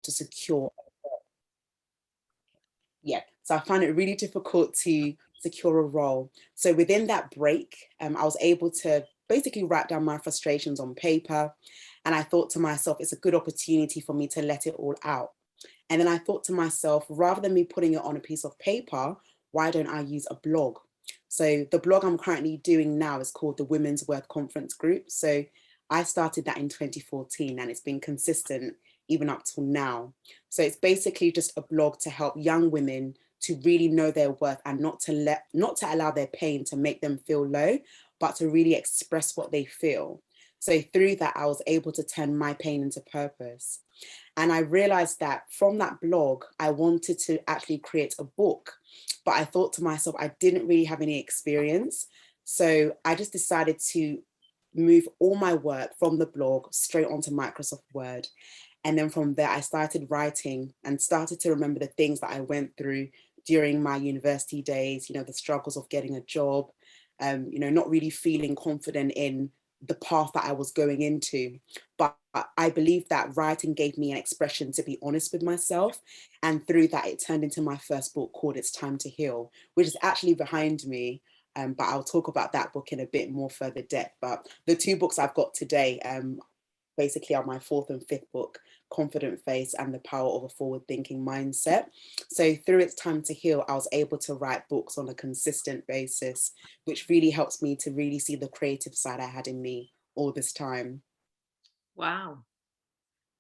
to secure. Yeah, so I found it really difficult to secure a role. So within that break, I was able to basically write down my frustrations on paper. And I thought to myself, it's a good opportunity for me to let it all out. And then I thought to myself, rather than me putting it on a piece of paper, why don't I use a blog? So the blog I'm currently doing now is called the Women's Worth Conference Group. So I started that in 2014 and it's been consistent even up till now. So it's basically just a blog to help young women to really know their worth and not to allow their pain to make them feel low, but to really express what they feel. So through that, I was able to turn my pain into purpose. And I realized that from that blog, I wanted to actually create a book, but I thought to myself, I didn't really have any experience. So I just decided to move all my work from the blog straight onto Microsoft Word. And then from there, I started writing and started to remember the things that I went through during my university days, the struggles of getting a job, not really feeling confident in the path that I was going into. But I believe that writing gave me an expression to be honest with myself. And through that, it turned into my first book called It's Time to Heal, which is actually behind me. But I'll talk about that book in a bit more further depth. But the two books I've got today basically are my fourth and fifth book, Confident Face and the Power of a Forward-Thinking Mindset. So through It's Time to Heal, I was able to write books on a consistent basis, which really helps me to really see the creative side I had in me all this time. Wow.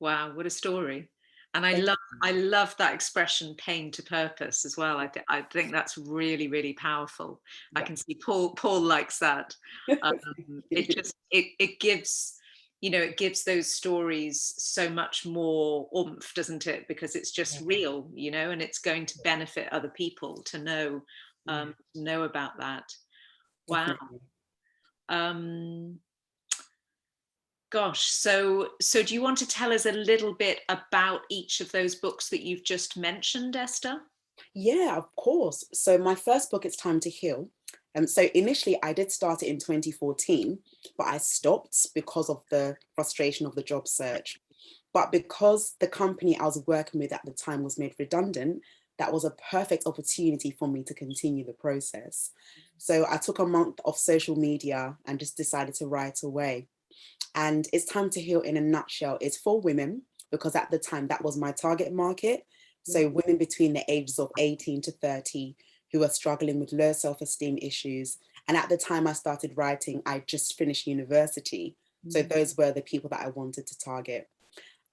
Wow, what a story. And Thank I love that expression, pain to purpose, as well. I think that's really, really powerful. I you. can see Paul likes that. It Yeah. just it gives, it gives those stories so much more oomph, doesn't it? Because it's just real, and it's going to benefit other people to know about that. Wow. Definitely. Um, Gosh, so do you want to tell us a little bit about each of those books that you've just mentioned, Esther? Yeah, of course. So my first book, It's Time to Heal. So initially I did start it in 2014, but I stopped because of the frustration of the job search. But because the company I was working with at the time was made redundant, that was a perfect opportunity for me to continue the process. So I took a month off social media and just decided to write away. And It's Time to Heal in a nutshell is for women, because at the time that was my target market. So women between the ages of 18 to 30 who are struggling with low self-esteem issues. And at the time I started writing, I just finished university. So those were the people that I wanted to target.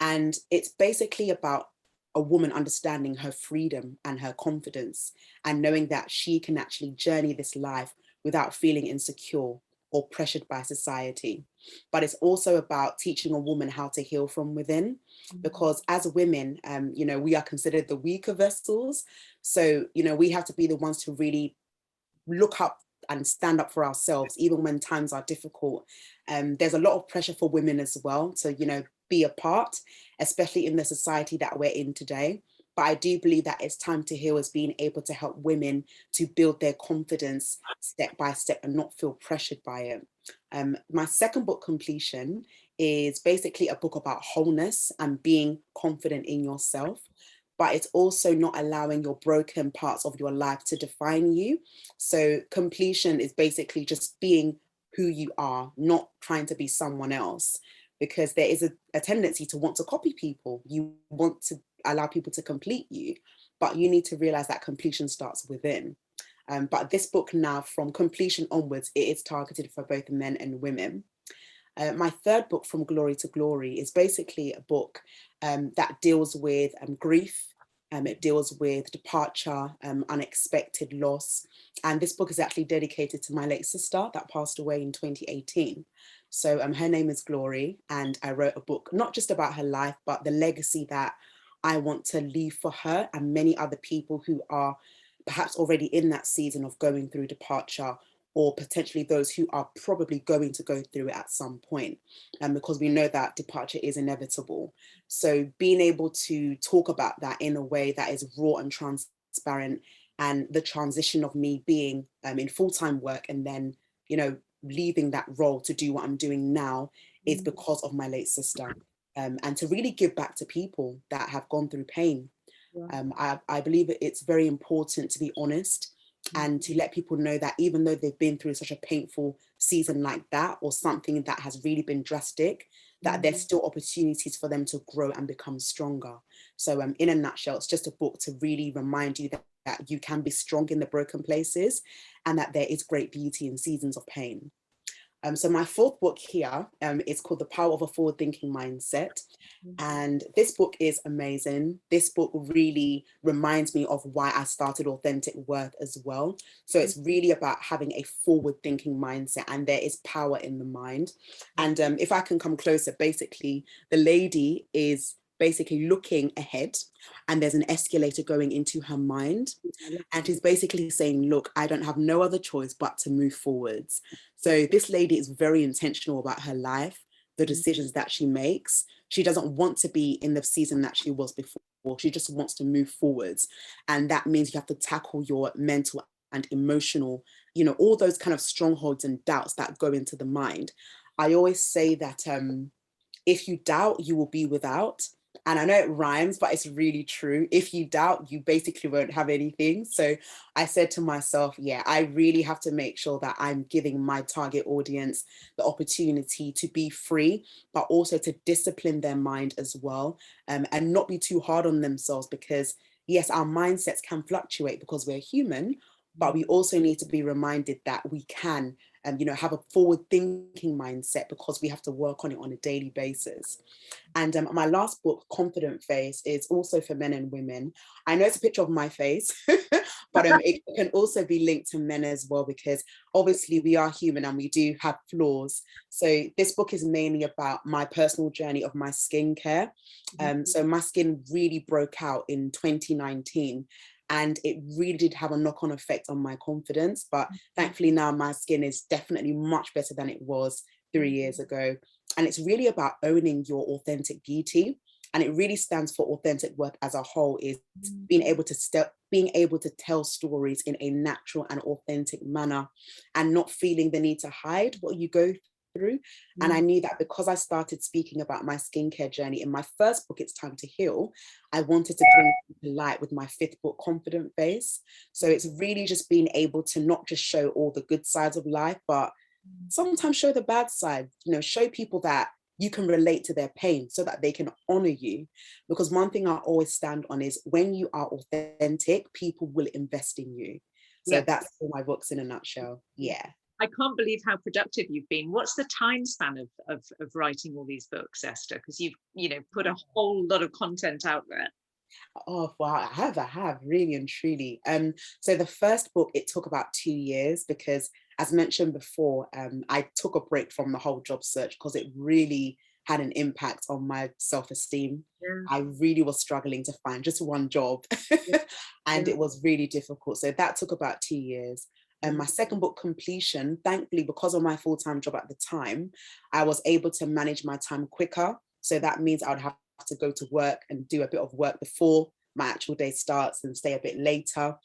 And it's basically about a woman understanding her freedom and her confidence and knowing that she can actually journey this life without feeling insecure or pressured by society. But it's also about teaching a woman how to heal from within, because as women, we are considered the weaker vessels. So, we have to be the ones to really look up and stand up for ourselves, even when times are difficult. There's a lot of pressure for women as well to, be a part, especially in the society that we're in today. But I do believe that It's Time to Heal as being able to help women to build their confidence step by step and not feel pressured by it. My second book, Completion, is basically a book about wholeness and being confident in yourself, but it's also not allowing your broken parts of your life to define you. So completion is basically just being who you are, not trying to be someone else, because there is a tendency to want to copy people. You want to allow people to complete you, but you need to realize that completion starts within. But this book now, from completion onwards, it is targeted for both men and women. My third book, From Glory to Glory, is basically a book that deals with grief. It deals with departure, unexpected loss. And this book is actually dedicated to my late sister that passed away in 2018. So her name is Glory, and I wrote a book, not just about her life, but the legacy that I want to leave for her and many other people who are perhaps already in that season of going through departure, or potentially those who are probably going to go through it at some point, because we know that departure is inevitable. So being able to talk about that in a way that is raw and transparent, and the transition of me being in full-time work and then, leaving that role to do what I'm doing now is because of my late sister. and to really give back to people that have gone through pain. Yeah. I believe it's very important to be honest and to let people know that even though they've been through such a painful season like that, or something that has really been drastic, that there's still opportunities for them to grow and become stronger. So in a nutshell, it's just a book to really remind you that you can be strong in the broken places and that there is great beauty in seasons of pain. So my fourth book here is called The Power of a Forward-Thinking Mindset. And this book is amazing. This book really reminds me of why I started Authentic Worth as well. So it's really about having a forward-thinking mindset, and there is power in the mind. And if I can come closer, basically, the lady is basically looking ahead and there's an escalator going into her mind, and she's basically saying, look, I don't have no other choice but to move forwards. So this lady is very intentional about her life, the decisions that she makes. She doesn't want to be in the season that she was before. She just wants to move forwards. And that means you have to tackle your mental and emotional, all those kind of strongholds and doubts that go into the mind. I always say that if you doubt, you will be without. And I know it rhymes, but it's really true. If you doubt, you basically won't have anything. So I said to myself, yeah, I really have to make sure that I'm giving my target audience the opportunity to be free, but also to discipline their mind as well, and not be too hard on themselves, because yes, our mindsets can fluctuate because we're human, but we also need to be reminded that we can have a forward thinking mindset, because we have to work on it on a daily basis. And my last book, Confident Face, is also for men and women. I know it's a picture of my face, but it can also be linked to men as well, because obviously we are human and we do have flaws. So this book is mainly about my personal journey of my skincare. So my skin really broke out in 2019. And it really did have a knock-on effect on my confidence. But thankfully now my skin is definitely much better than it was 3 years ago. And it's really about owning your authentic beauty. And it really stands for authentic work as a whole, is being able to tell stories in a natural and authentic manner, and not feeling the need to hide what you go through. And I knew that because I started speaking about my skincare journey in my first book, It's Time to Heal, I wanted to bring it to light with my fifth book, Confident Face. So it's really just being able to not just show all the good sides of life, but sometimes show the bad side, show people that you can relate to their pain so that they can honor you. Because one thing I always stand on is when you are authentic, people will invest in you. So that's all my books in a nutshell. Yeah. I can't believe how productive you've been. What's the time span of writing all these books, Esther? Because you've, put a whole lot of content out there. Oh, wow, I have, really and truly. So the first book, it took about 2 years, because as mentioned before, I took a break from the whole job search because it really had an impact on my self-esteem. I really was struggling to find just one job and it was really difficult. So that took about 2 years. And my second book, Completion, thankfully, because of my full-time job at the time, I was able to manage my time quicker. So that means I would have to go to work and do a bit of work before my actual day starts and stay a bit later.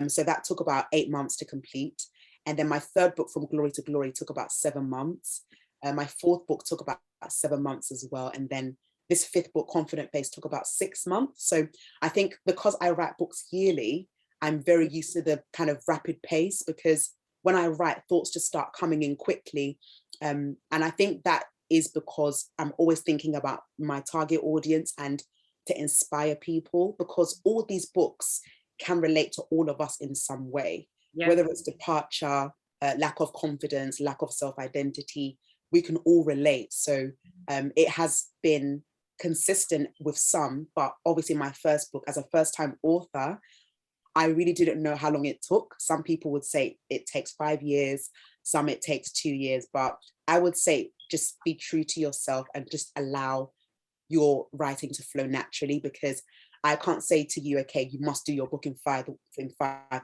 So that took about 8 months to complete. And then my third book, From Glory to Glory, took about 7 months. My fourth book took about 7 months as well. And then this fifth book, Confident Face, took about 6 months. So I think because I write books yearly, I'm very used to the kind of rapid pace, because when I write, thoughts just start coming in quickly. And I think that is because I'm always thinking about my target audience and to inspire people, because all these books can relate to all of us in some way, whether it's departure, lack of confidence, lack of self-identity, we can all relate. So it has been consistent with some, but obviously my first book, as a first-time author, I really didn't know how long it took. Some people would say it takes 5 years, some it takes 2 years, but I would say just be true to yourself and just allow your writing to flow naturally, because I can't say to you, okay, you must do your book in 5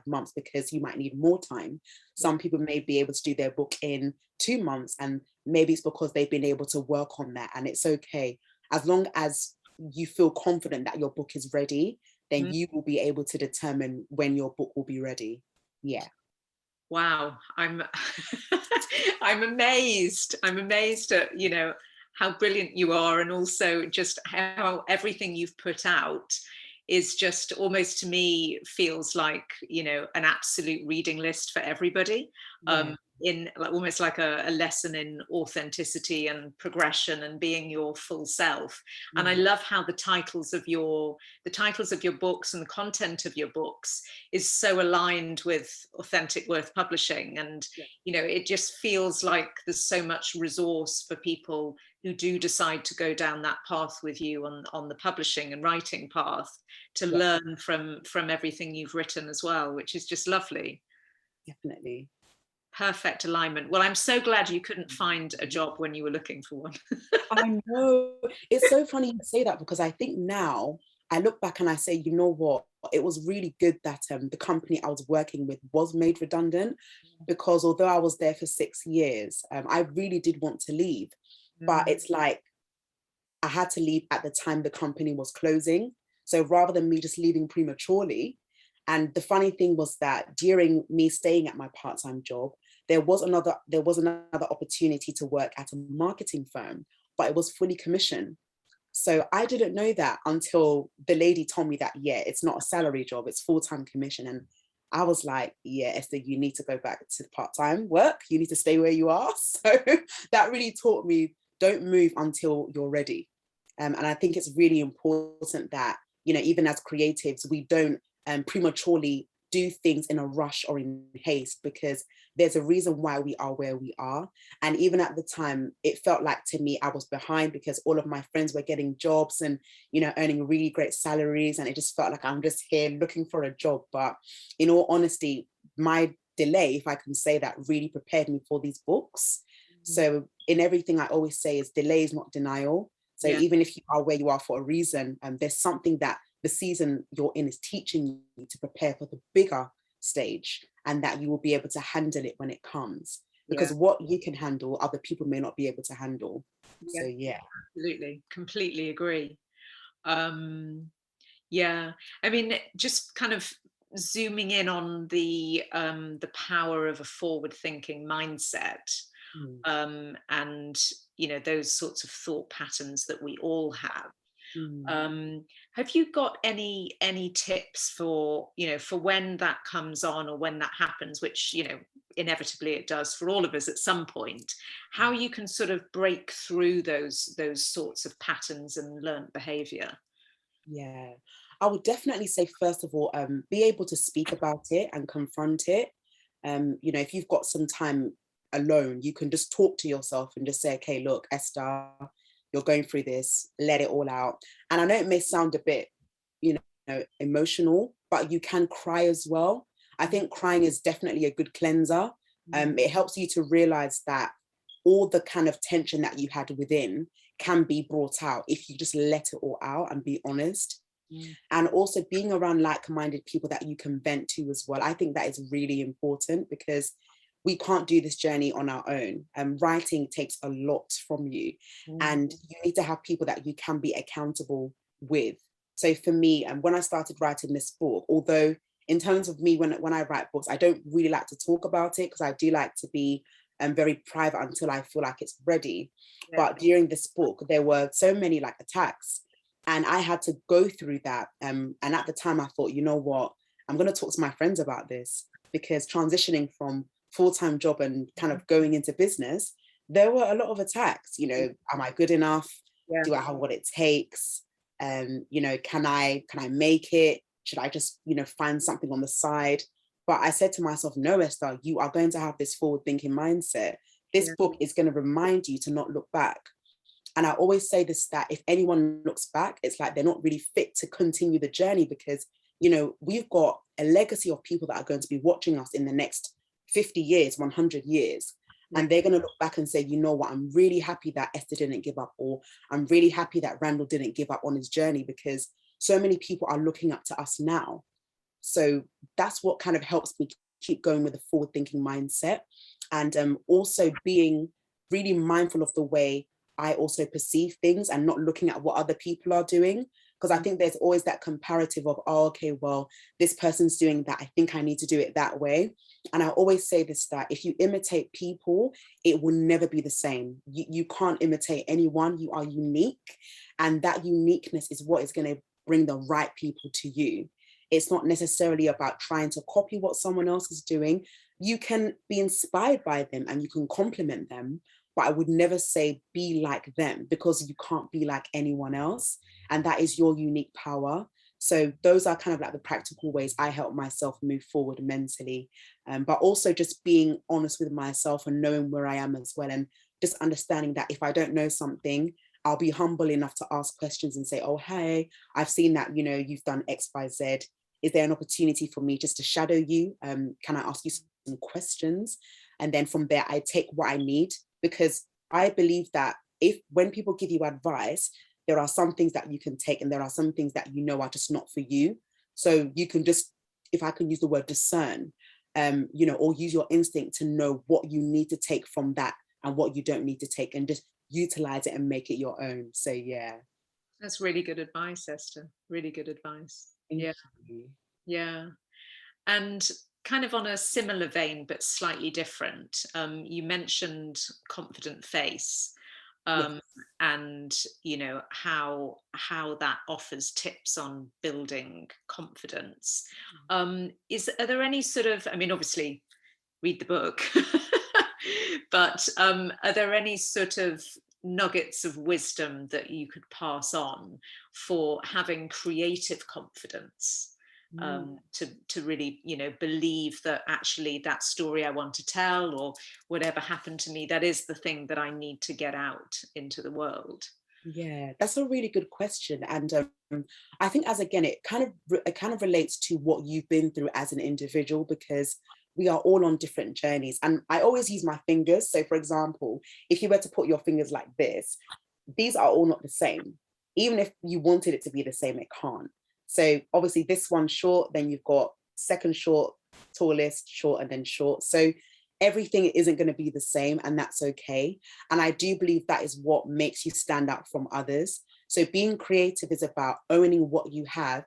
months, because you might need more time. Some people may be able to do their book in 2 months, and maybe it's because they've been able to work on that, and it's okay. As long as you feel confident that your book is ready, then you will be able to determine when your book will be ready. Yeah. Wow, I'm I'm amazed. I'm amazed at, how brilliant you are, and also just how everything you've put out is just almost, to me, feels like, you know, an absolute reading list for everybody. Yeah. In like, almost like a lesson in authenticity and progression and being your full self. And I love how the titles of your books and the content of your books is so aligned with authentic worth publishing. And Yeah. you know, it just feels like there's so much resource for people who do decide to go down that path with you on the publishing and writing path, to Yeah, learn from everything you've written as well, which is just lovely. definitely. Perfect alignment. Well, I'm so glad you couldn't find a job when you were looking for one. I know. It's so funny you say that, because I think now I look back and I say, you know what? It was really good that the company I was working with was made redundant, because although I was there for 6 years, I really did want to leave. But it's like I had to leave at the time the company was closing. So rather than me just leaving prematurely, and the funny thing was that during me staying at my part-time job, there was another opportunity to work at a marketing firm, but it was fully commission. So I didn't know that until the lady told me that, yeah, it's not a salary job, it's full-time commission. And I was like, yeah, Esther, you need to go back to part-time work. You need to stay where you are. So that really taught me, don't move until you're ready. And I think it's really important that, you know, even as creatives, we don't prematurely do things in a rush or in haste, because there's a reason why we are where we are. And even at the time, it felt like to me I was behind, because all of my friends were getting jobs and, you know, earning really great salaries, and it just felt like I'm just here looking for a job. But in all honesty, my delay, if I can say that, really prepared me for these books. So in everything I always say is delay is not denial. So Yeah, even if you are where you are for a reason, there's something that the season you're in is teaching you to prepare for the bigger stage, and that you will be able to handle it when it comes. yeah, Because what you can handle, other people may not be able to handle. yeah, So yeah. absolutely. Completely agree. Um, yeah. I mean, just kind of zooming in on the power of a forward-thinking mindset, Mm, and you know, those sorts of thought patterns that we all have. mm, Have you got any tips for, you know, for when that comes on, or when that happens, which, you know, inevitably it does for all of us at some point, how you can sort of break through those sorts of patterns and learned behavior? yeah. I would definitely say, first of all, be able to speak about it and confront it. You know, if you've got some time alone, you can just talk to yourself and just say, okay, look, Esther, you're going through this, let it all out. And I know it may sound a bit, you know, emotional, but you can cry as well. I think crying is definitely a good cleanser. It helps you to realize that all the kind of tension that you had within can be brought out if you just let it all out and be honest. Mm. And also being around like-minded people that you can vent to as well. I think that is really important, because we can't do this journey on our own. Writing takes a lot from you, Mm. and you need to have people that you can be accountable with. So for me, when I started writing this book, although in terms of me, when I write books, I don't really like to talk about it, because I do like to be very private until I feel like it's ready. Yeah. But during this book, there were so many like attacks, and I had to go through that. And at the time, I thought, you know what, I'm going to talk to my friends about this, because transitioning from full-time job and kind of going into business, there were a lot of attacks. You know, am I good enough? Yeah. Do I have what it takes? You know, can I make it? Should I just, you know, find something on the side? But I said to myself, no, Esther, you are going to have this forward-thinking mindset. This Yeah. book is going to remind you to not look back. And I always say this, that if anyone looks back, it's like they're not really fit to continue the journey, because, you know, we've got a legacy of people that are going to be watching us in the next 50 years, 100 years. Yeah. And they're going to look back and say, you know what, I'm really happy that Esther didn't give up, or I'm really happy that Randall didn't give up on his journey, because so many people are looking up to us now. So that's what kind of helps me keep going with a forward thinking mindset. And also being really mindful of the way I also perceive things, and not looking at what other people are doing. Because I think there's always that comparative of, oh, okay, well, this person's doing that, I think I need to do it that way. And I always say this, that if you imitate people, it will never be the same. You can't imitate anyone. You are unique. And that uniqueness is what is going to bring the right people to you. It's not necessarily about trying to copy what someone else is doing. You can be inspired by them and you can compliment them, but I would never say be like them, because you can't be like anyone else. And that is your unique power. So those are kind of like the practical ways I help myself move forward mentally, but also just being honest with myself and knowing where I am as well. And just understanding that if I don't know something, I'll be humble enough to ask questions and say, oh, hey, I've seen that, you know, you've done X, Y, Z. Is there an opportunity for me just to shadow you? Can I ask you some questions? And then from there, I take what I need, because I believe that when people give you advice, there are some things that you can take and there are some things that you know are just not for you. So you can just, if I can use the word discern, you know, or use your instinct to know what you need to take from that and what you don't need to take, and just utilize it and make it your own. So yeah. That's really good advice, Esther. Really good advice. Thank Yeah. you. Yeah. And kind of on a similar vein, but slightly different, you mentioned confident face, Yes. and you know how that offers tips on building confidence. Are there any sort of, I mean, obviously read the book, but are there any sort of nuggets of wisdom that you could pass on for having creative confidence, to really, you know, believe that actually that story I want to tell, or whatever happened to me, that is the thing that I need to get out into the world? Yeah, that's a really good question. And I think, as again, it kind of relates to what you've been through as an individual, because we are all on different journeys. And I always use my fingers. So for example, if you were to put your fingers like this, these are all not the same. Even if you wanted it to be the same, it can't. So obviously this one's short, then you've got second short, tallest, short, and then short. So everything isn't going to be the same, and that's okay. And I do believe that is what makes you stand out from others. So being creative is about owning what you have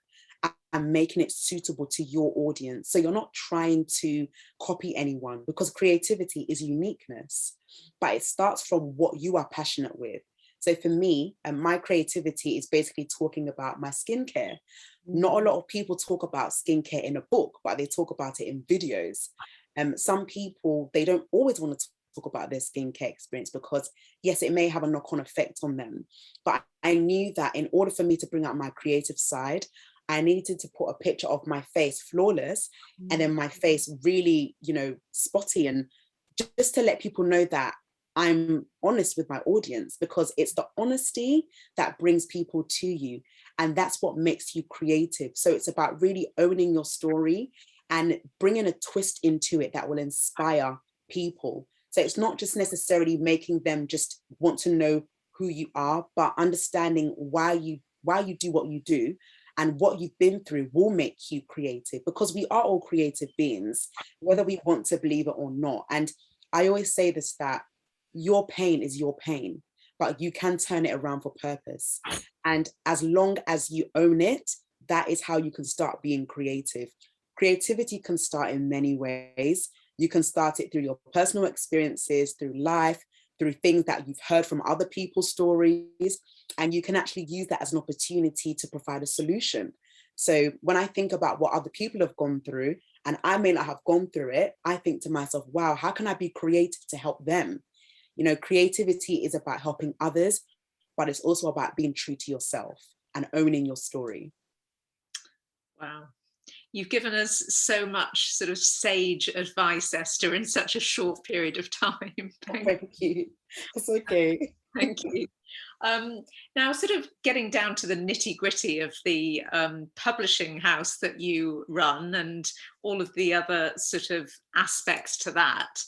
and making it suitable to your audience. So you're not trying to copy anyone, because creativity is uniqueness, but it starts from what you are passionate with. So for me, my creativity is basically talking about my skincare. Not a lot of people talk about skincare in a book, but they talk about it in videos. Some people, they don't always want to talk about their skincare experience, because yes, it may have a knock-on effect on them. But I knew that in order for me to bring out my creative side, I needed to put a picture of my face flawless, and then my face really, you know, spotty, and just to let people know that I'm honest with my audience, because it's the honesty that brings people to you. And that's what makes you creative. So it's about really owning your story and bringing a twist into it that will inspire people. So it's not just necessarily making them just want to know who you are, but understanding why you do what you do, and what you've been through will make you creative, because we are all creative beings, whether we want to believe it or not. And I always say this, that your pain is your pain, but you can turn it around for purpose. And as long as you own it, that is how you can start being creative. Creativity can start in many ways. You can start it through your personal experiences, through life, through things that you've heard from other people's stories, and you can actually use that as an opportunity to provide a solution. So when I think about what other people have gone through, and I may not have gone through it, I think to myself, wow, how can I be creative to help them? You know, creativity is about helping others, but it's also about being true to yourself and owning your story. Wow. You've given us so much sort of sage advice, Esther, in such a short period of time. Thank you. It's okay. Thank you. Now, sort of getting down to the nitty gritty of the publishing house that you run and all of the other sort of aspects to that.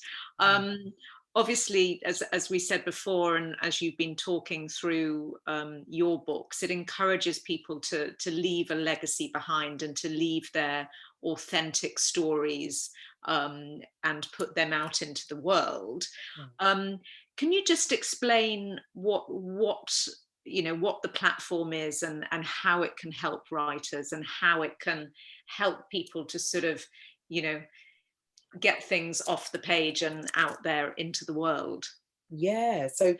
Obviously, as we said before, and as you've been talking through your books, it encourages people to leave a legacy behind and to leave their authentic stories and put them out into the world. Can you just explain what you know, what the platform is, and how it can help writers, and how it can help people to sort of, you know, get things off the page and out there into the world. Yeah. So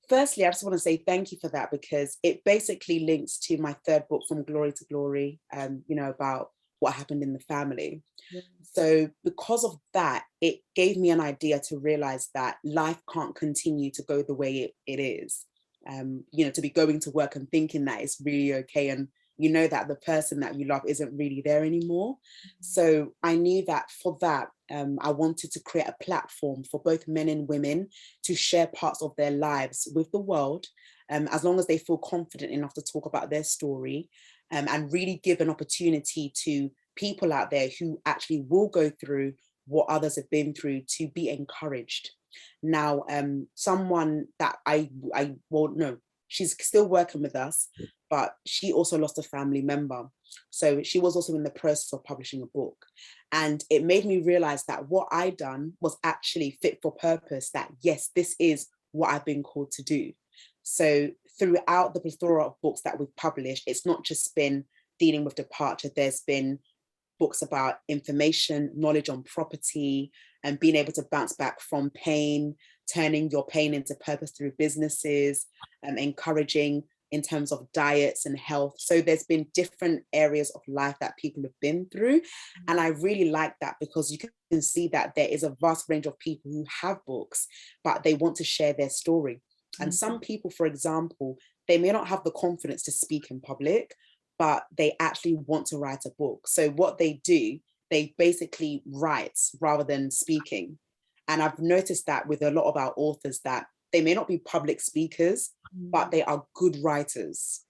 firstly, I just want to say thank you for that, because it basically links to my third book, From Glory to Glory, you know, about what happened in the family. Yeah. So because of that, it gave me an idea to realize that life can't continue to go the way it is. You know, to be going to work and thinking that it's really okay, and you know that the person that you love isn't really there anymore. So I knew that for that, I wanted to create a platform for both men and women to share parts of their lives with the world, as long as they feel confident enough to talk about their story, and really give an opportunity to people out there who actually will go through what others have been through, to be encouraged. Now, someone that well, no, she's still working with us, but she also lost a family member. So she was also in the process of publishing a book. And it made me realize that what I done was actually fit for purpose, that yes, this is what I've been called to do. So throughout the plethora of books that we've published, it's not just been dealing with departure. There's been books about information, knowledge on property, and being able to bounce back from pain, turning your pain into purpose through businesses, encouraging in terms of diets and health. So there's been different areas of life that people have been through. And I really like that, because you can see that there is a vast range of people who have books, but they want to share their story. And some people, for example, they may not have the confidence to speak in public, but they actually want to write a book. So what they do, they basically write rather than speaking. And I've noticed that with a lot of our authors, that they may not be public speakers, but they are good writers.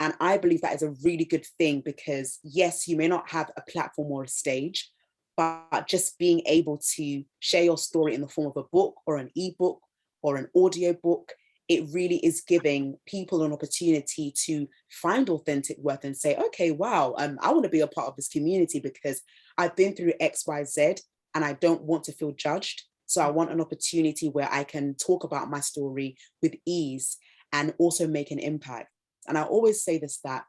And I believe that is a really good thing, because yes, you may not have a platform or a stage, but just being able to share your story in the form of a book or an ebook or an audio book, it really is giving people an opportunity to find authentic worth and say, okay, wow, I want to be a part of this community because I've been through X, Y, Z, and I don't want to feel judged. So I want an opportunity where I can talk about my story with ease and also make an impact. And I always say this, that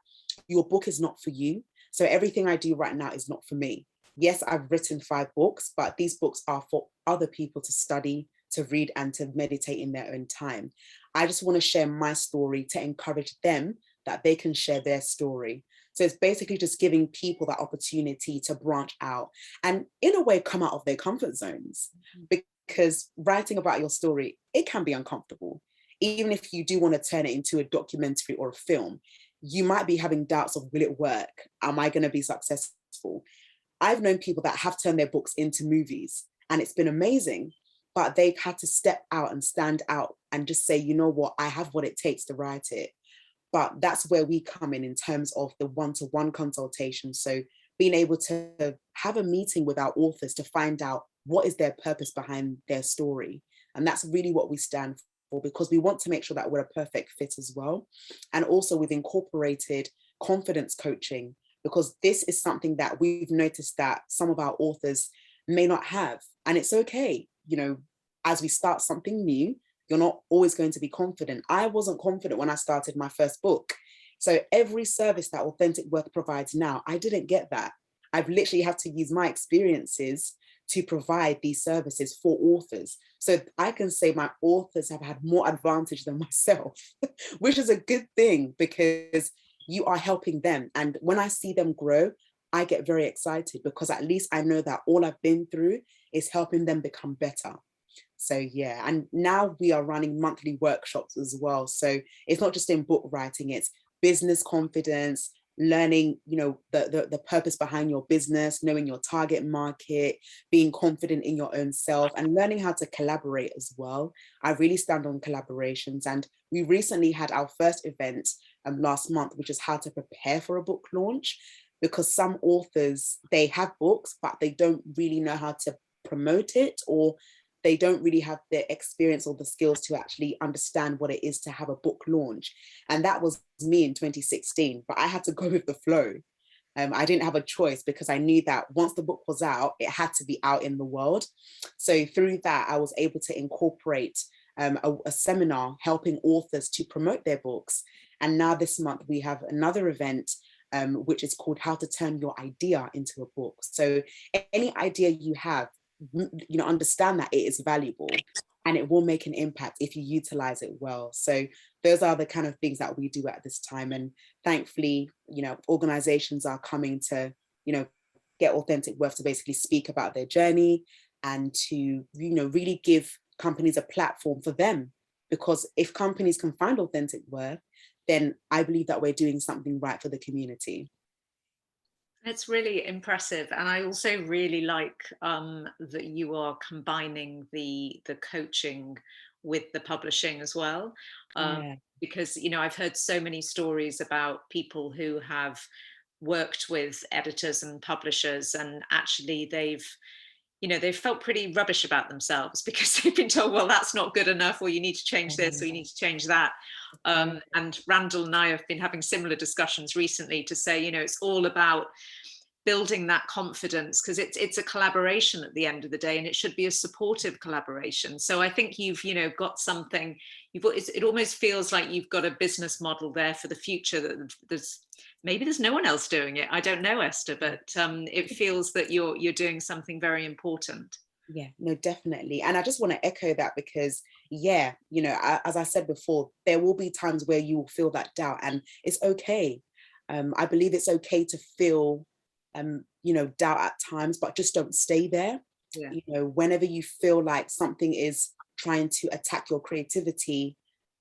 your book is not for you. So everything I do right now is not for me. Yes, I've written 5 books, but these books are for other people to study, to read, and to meditate in their own time. I just want to share my story to encourage them that they can share their story. So it's basically just giving people that opportunity to branch out and in a way come out of their comfort zones. Because writing about your story, it can be uncomfortable. Even if you do want to turn it into a documentary or a film, you might be having doubts of, will it work? Am I going to be successful? I've known people that have turned their books into movies and it's been amazing, but they've had to step out and stand out and just say, you know what, I have what it takes to write it. But that's where we come in terms of the one-to-one consultation. So being able to have a meeting with our authors to find out what is their purpose behind their story. And that's really what we stand for, because we want to make sure that we're a perfect fit as well. And also we've incorporated confidence coaching, because this is something that we've noticed that some of our authors may not have. And it's okay, you know, as we start something new, you're not always going to be confident. I wasn't confident when I started my first book. So every service that Authentic Worth provides now, I didn't get that. I've literally had to use my experiences to provide these services for authors. So I can say my authors have had more advantage than myself, which is a good thing, because you are helping them. And when I see them grow, I get very excited, because at least I know that all I've been through is helping them become better. So yeah, and now we are running monthly workshops as well. So it's not just in book writing, it's business confidence, learning, you know, the purpose behind your business, knowing your target market, being confident in your own self, and learning how to collaborate as well. I really stand on collaborations. And we recently had our first event last month, which is how to prepare for a book launch, because some authors, they have books, but they don't really know how to promote it, or they don't really have the experience or the skills to actually understand what it is to have a book launch. And that was me in 2016, but I had to go with the flow. I didn't have a choice, because I knew that once the book was out, it had to be out in the world. So through that, I was able to incorporate a seminar helping authors to promote their books. And now this month we have another event, which is called How to Turn Your Idea into a Book. So any idea you have, understand that it is valuable and it will make an impact if you utilize it well. So those are the kind of things that we do at this time. And thankfully, organizations are coming to, get Authentic Worth to basically speak about their journey and to, really give companies a platform for them. Because if companies can find authentic worth, then I believe that we're doing something right for the community. It's really impressive, and I also really like that you are combining the coaching with the publishing as well, Yeah. because I've heard so many stories about people who have worked with editors and publishers, and actually they've felt pretty rubbish about themselves because they've been told, well, that's not good enough, or you need to change this, or you need to change that. And Randall and I have been having similar discussions recently to say, it's all about building that confidence, because it's a collaboration at the end of the day, and it should be a supportive collaboration. So I think you've got something, it almost feels like you've got a business model there for the future, that there's no one else doing it. I don't know, Esther, but it feels that you're doing something very important. Yeah, no, definitely. And I just want to echo that because, as I said before, there will be times where you will feel that doubt, and it's okay. I believe it's okay to feel, doubt at times, but just don't stay there. Yeah. Whenever you feel like something is trying to attack your creativity,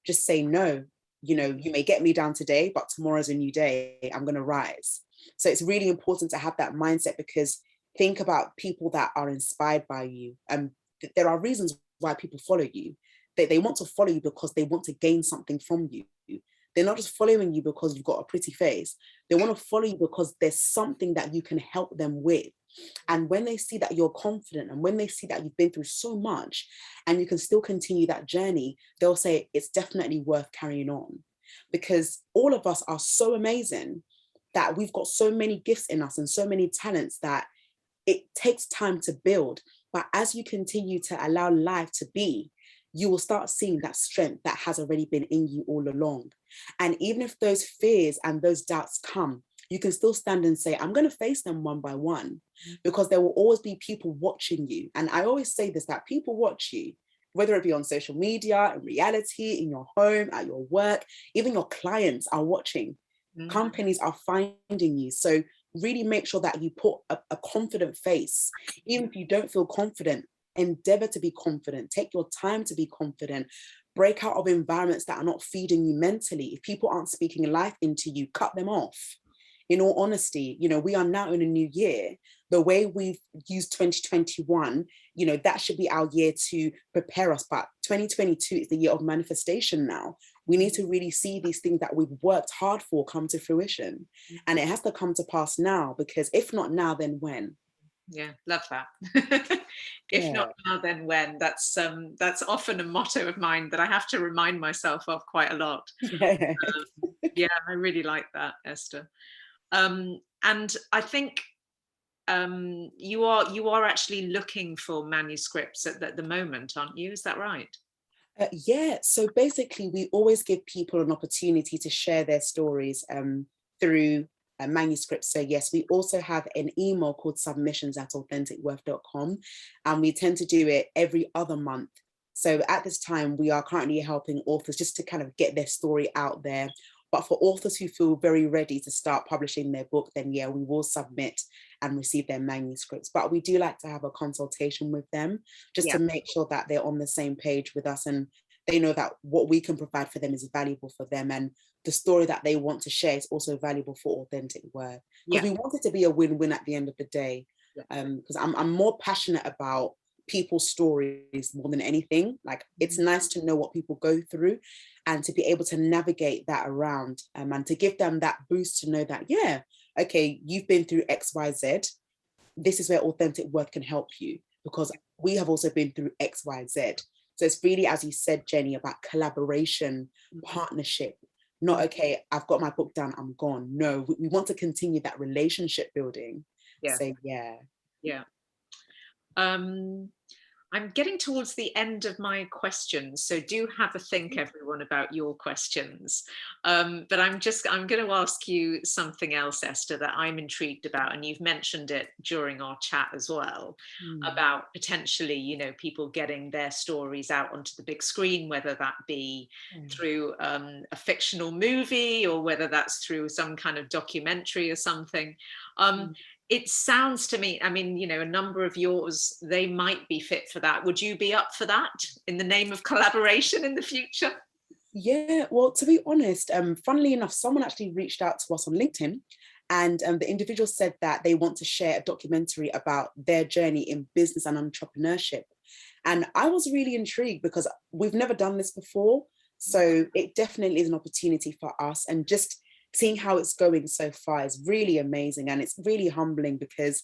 just say no. You may get me down today, but tomorrow's a new day. I'm going to rise. So it's really important to have that mindset, because think about people that are inspired by you. There are reasons why people follow you. They want to follow you because they want to gain something from you. They're not just following you because you've got a pretty face. They want to follow you because there's something that you can help them with. And when they see that you're confident, and when they see that you've been through so much and you can still continue that journey, they'll say it's definitely worth carrying on. Because all of us are so amazing that we've got so many gifts in us and so many talents that it takes time to build. But as you continue to allow life to be, you will start seeing that strength that has already been in you all along. And even if those fears and those doubts come, you can still stand and say, I'm going to face them one by one, because there will always be people watching you. And I always say this, that people watch you, whether it be on social media, in reality, in your home, at your work, even your clients are watching. Companies are finding you. So really make sure that you put a confident face. Even if you don't feel confident, endeavor to be confident. Take your time to be confident. Break out of environments that are not feeding you mentally. If people aren't speaking life into you, cut them off. In all honesty, we are now in a new year. The way we've used 2021, that should be our year to prepare us. But 2022 is the year of manifestation now. We need to really see these things that we've worked hard for come to fruition. And it has to come to pass now, because if not now, then when? Yeah, love that. If Yeah. not now, then when? That's often a motto of mine that I have to remind myself of quite a lot. Yeah. Yeah, I really like that, Esther. And I think you are actually looking for manuscripts at the moment, aren't you? Is that right? Yeah, so basically we always give people an opportunity to share their stories through manuscripts. So yes, we also have an email called submissions@authenticworth.com, and we tend to do it every other month. So at this time, we are currently helping authors just to kind of get their story out there. But for authors who feel very ready to start publishing their book, then yeah, we will submit and receive their manuscripts. But we do like to have a consultation with them, just to make sure that they're on the same page with us and they know that what we can provide for them is valuable for them, and the story that they want to share is also valuable for Authentic Worth. Because we want it to be a win-win at the end of the day. Because I'm more passionate about people's stories more than anything. Like, it's nice to know what people go through and to be able to navigate that around, and to give them that boost to know that, yeah, okay, you've been through XYZ. This is where Authentic Worth can help you, because we have also been through XYZ. So it's really, as you said, Jennie, about collaboration, partnership. Not, okay, I've got my book done, I'm gone. No, we want to continue that relationship building. So yeah. Yeah. I'm getting towards the end of my questions, so do have a think, everyone, about your questions. But I'm going to ask you something else, Esther, that I'm intrigued about, and you've mentioned it during our chat as well, about potentially, you know, people getting their stories out onto the big screen, whether that be through a fictional movie or whether that's through some kind of documentary or something. It sounds to me, I mean, you know, a number of yours, they might be fit for that. Would you be up for that in the name of collaboration in the future? Yeah, well, to be honest, funnily enough, someone actually reached out to us on LinkedIn, and the individual said that they want to share a documentary about their journey in business and entrepreneurship. And I was really intrigued because we've never done this before. So it definitely is an opportunity for us, and just seeing how it's going so far is really amazing. And it's really humbling because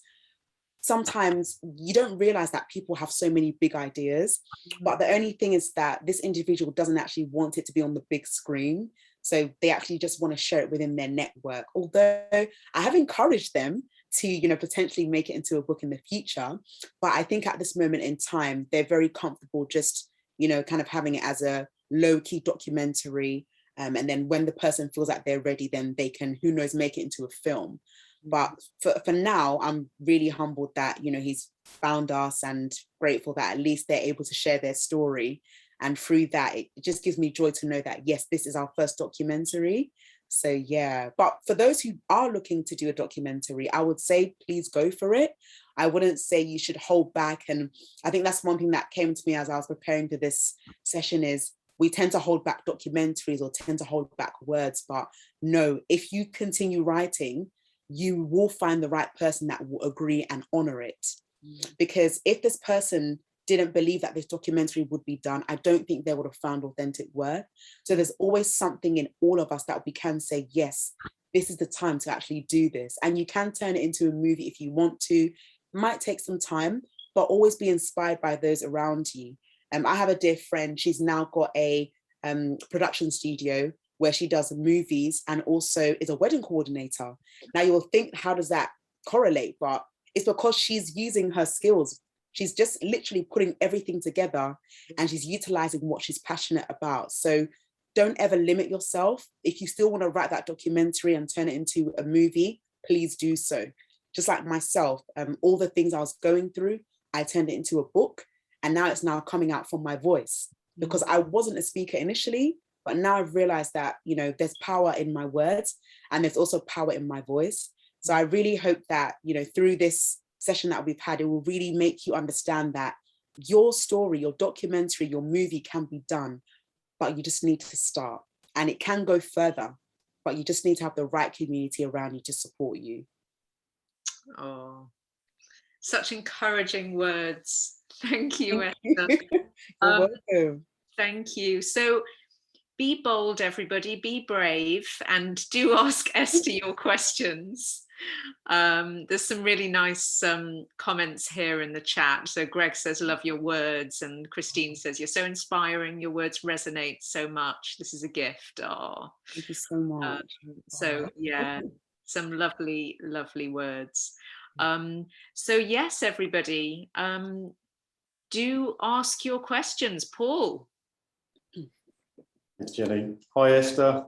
sometimes you don't realize that people have so many big ideas, but the only thing is that this individual doesn't actually want it to be on the big screen. So they actually just want to share it within their network. Although I have encouraged them to, you know, potentially make it into a book in the future. But I think at this moment in time, they're very comfortable just, you know, kind of having it as a low-key documentary. And then when the person feels like they're ready, then they can, who knows, make it into a film. But for now, I'm really humbled that, you know, he's found us, and grateful that at least they're able to share their story. And through that, it just gives me joy to know that, yes, this is our first documentary. So yeah, but for those who are looking to do a documentary, I would say, please go for it. I wouldn't say you should hold back. And I think that's one thing that came to me as I was preparing for this session is, we tend to hold back documentaries or tend to hold back words, but no, if you continue writing, you will find the right person that will agree and honor it. Because if this person didn't believe that this documentary would be done, I don't think they would have found authentic work. So there's always something in all of us that we can say, yes, this is the time to actually do this. And you can turn it into a movie if you want to. It might take some time, but always be inspired by those around you. I have a dear friend, she's now got a production studio where she does movies and also is a wedding coordinator. Now you will think, how does that correlate? But it's because she's using her skills. She's just literally putting everything together and she's utilizing what she's passionate about. So don't ever limit yourself. If you still want to write that documentary and turn it into a movie, please do so. Just like myself, all the things I was going through, I turned it into a book, and now it's now coming out from my voice, because I wasn't a speaker initially, but now I've realized that, you know, there's power in my words and there's also power in my voice. So I really hope that, you know, through this session that we've had, it will really make you understand that your story, your documentary, your movie can be done, but you just need to start, and it can go further, but you just need to have the right community around you to support you. Oh, such encouraging words. Thank you, Esther. You're welcome. Thank you. So be bold, everybody, be brave, and do ask Esther your questions. There's some really nice comments here in the chat. So Greg says, love your words. And Christine says, you're so inspiring. Your words resonate so much. This is a gift. Oh, thank you so much. So yeah, some lovely, lovely words. So yes, everybody, do ask your questions. Paul. Thanks, Jenny. Hi, Esther.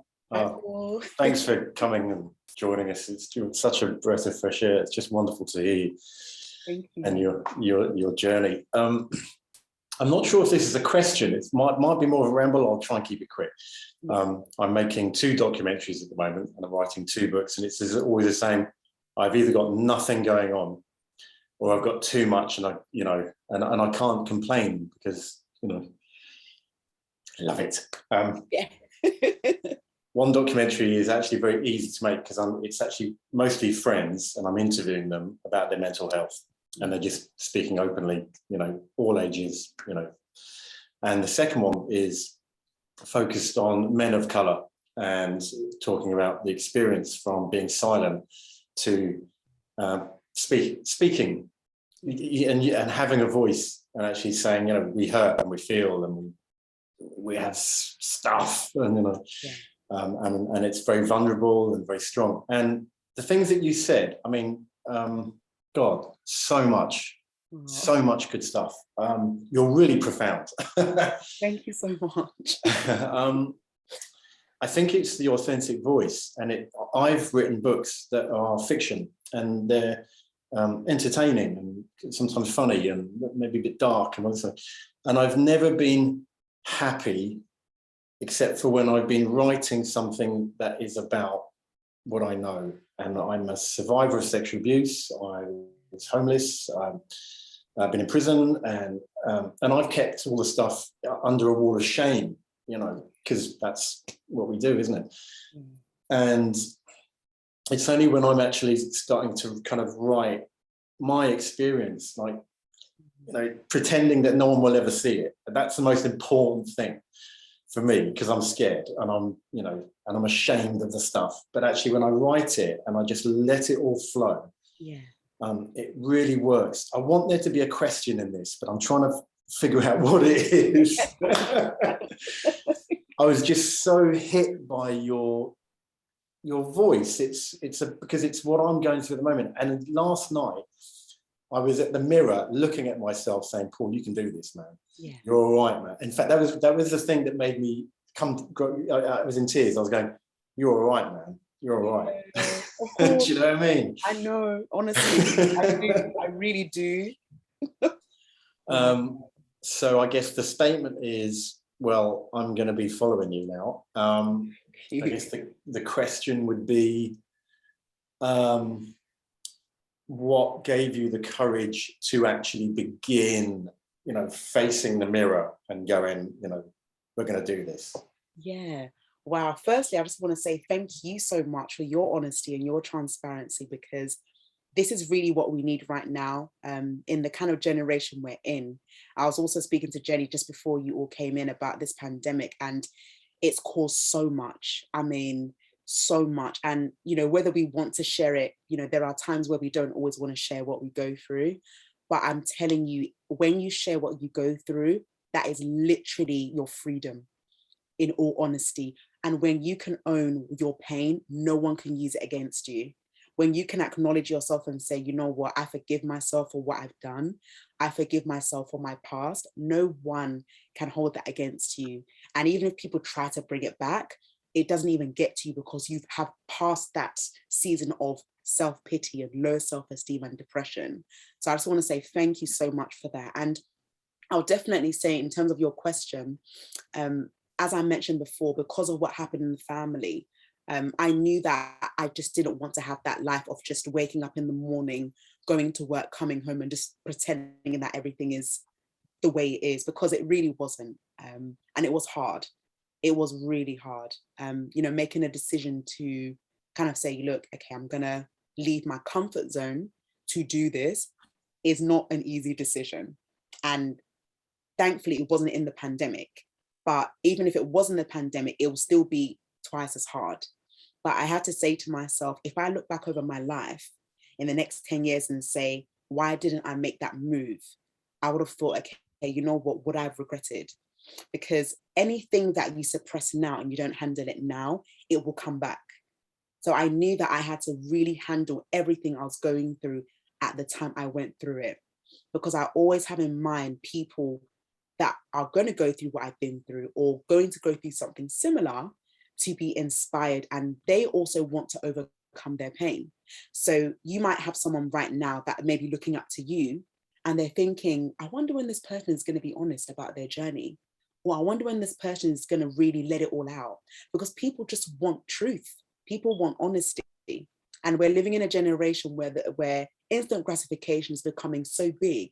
Thanks for coming and joining us. It's such a breath of fresh air. It's just wonderful to hear you. Thank you. And your journey. I'm not sure if this is a question. It might be more of a ramble. I'll try and keep it quick. I'm making 2 documentaries at the moment, and I'm writing 2 books, and it's always the same. I've either got nothing going on, or I've got too much, and I can't complain because, you know, I love it. Yeah. One documentary is actually very easy to make because it's actually mostly friends, and I'm interviewing them about their mental health, and they're just speaking openly, you know, all ages, you know. And the second one is focused on men of color and talking about the experience from being silent to speaking and having a voice and actually saying, you know, we hurt and we feel and we have stuff, and you know, and it's very vulnerable and very strong. And the things that you said, I mean, God, so much So much good stuff. You're really profound. Thank you so much. I think it's the authentic voice, and I've written books that are fiction, and they're entertaining and sometimes funny and maybe a bit dark and all this. And I've never been happy except for when I've been writing something that is about what I know. And I'm a survivor of sexual abuse. I was homeless. I've been in prison, and I've kept all the stuff under a wall of shame, you know, because that's what we do, isn't it? And it's only when I'm actually starting to kind of write my experience, like, you know, pretending that no one will ever see it. That's the most important thing for me, because I'm scared and I'm, you know, and I'm ashamed of the stuff. But actually, when I write it and I just let it all flow, it really works. I want there to be a question in this, but I'm trying to figure out what it is. I was just so hit by your voice. Because it's what I'm going through at the moment. And last night I was at the mirror looking at myself saying, Paul, you can do this, man. Yeah. You're all right, man. In fact, that was the thing that made me I was in tears. I was going, you're all right, man. You're all right. Do you know what I mean? I know, honestly, I do. I really do. So I guess the statement is, well, I'm going to be following you now. I guess the question would be, what gave you the courage to actually begin, you know, facing the mirror and going, you know, we're going to do this? Yeah. Wow. Firstly, I just want to say thank you so much for your honesty and your transparency, because this is really what we need right now, in the kind of generation we're in. I was also speaking to Jennie just before you all came in about this pandemic, and it's caused so much. I mean, so much. And, you know, whether we want to share it, you know, there are times where we don't always want to share what we go through. But I'm telling you, when you share what you go through, that is literally your freedom, in all honesty. And when you can own your pain, no one can use it against you. When you can acknowledge yourself and say, you know what, I forgive myself for what I've done. I forgive myself for my past. No one can hold that against you. And even if people try to bring it back, it doesn't even get to you, because you have passed that season of self-pity and low self-esteem and depression. So I just want to say thank you so much for that. And I'll definitely say, in terms of your question, as I mentioned before, because of what happened in the family, I knew that I just didn't want to have that life of just waking up in the morning, going to work, coming home, and just pretending that everything is the way it is, because it really wasn't. And it was hard. It was really hard. You know, making a decision to kind of say, look, okay, I'm going to leave my comfort zone to do this is not an easy decision. And thankfully, it wasn't in the pandemic. But even if it wasn't the pandemic, it will still be twice as hard. But I had to say to myself, if I look back over my life in the next 10 years and say, why didn't I make that move? I would have thought, okay, you know what, would I have regretted? Because anything that you suppress now and you don't handle it now, it will come back. So I knew that I had to really handle everything I was going through at the time I went through it, because I always have in mind people that are going to go through what I've been through, or going to go through something similar, to be inspired, and they also want to overcome their pain. So you might have someone right now that may be looking up to you, and they're thinking, I wonder when this person is going to be honest about their journey, or I wonder when this person is going to really let it all out, because people just want truth. People want honesty. And we're living in a generation where instant gratification is becoming so big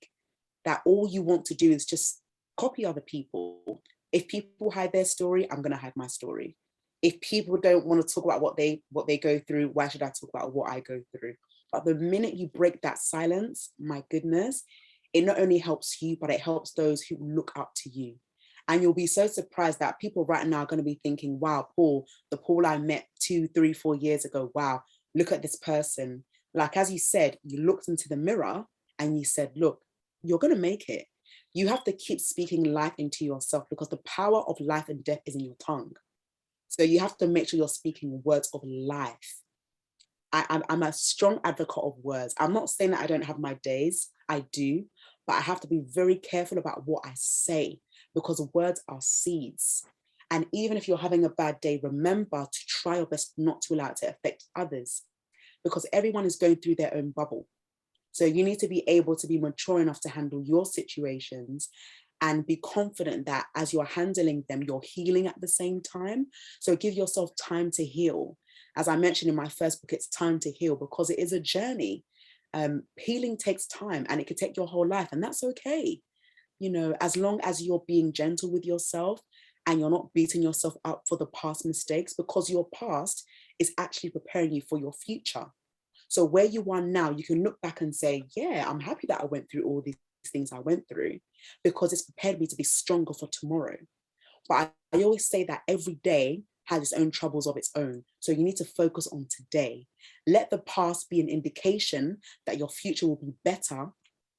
that all you want to do is just copy other people. If people hide their story, I'm going to hide my story. If people don't want to talk about what they go through, why should I talk about what I go through? But the minute you break that silence, my goodness, it not only helps you, but it helps those who look up to you. And you'll be so surprised that people right now are going to be thinking, wow, Paul, the Paul I met 2, 3, 4 years ago, wow, look at this person. Like, as you said, you looked into the mirror and you said, look, you're going to make it. You have to keep speaking life into yourself, because the power of life and death is in your tongue. So you have to make sure you're speaking words of life. I'm a strong advocate of words. I'm not saying that I don't have my days. I do. but I have to be very careful about what I say, because words are seeds. And even if you're having a bad day, remember to try your best not to allow it to affect others, because everyone is going through their own bubble. So you need to be able to be mature enough to handle your situations and be confident that as you're handling them, you're healing at the same time. So give yourself time to heal. As I mentioned in my first book, it's time to heal, because it is a journey. Healing takes time, and it could take your whole life, and that's okay. You know, as long as you're being gentle with yourself and you're not beating yourself up for the past mistakes, because your past is actually preparing you for your future. So where you are now, you can look back and say, yeah, I'm happy that I went through all these things I went through, because it's prepared me to be stronger for tomorrow. But I always say that every day has its own troubles of its own. So you need to focus on today. Let the past be an indication that your future will be better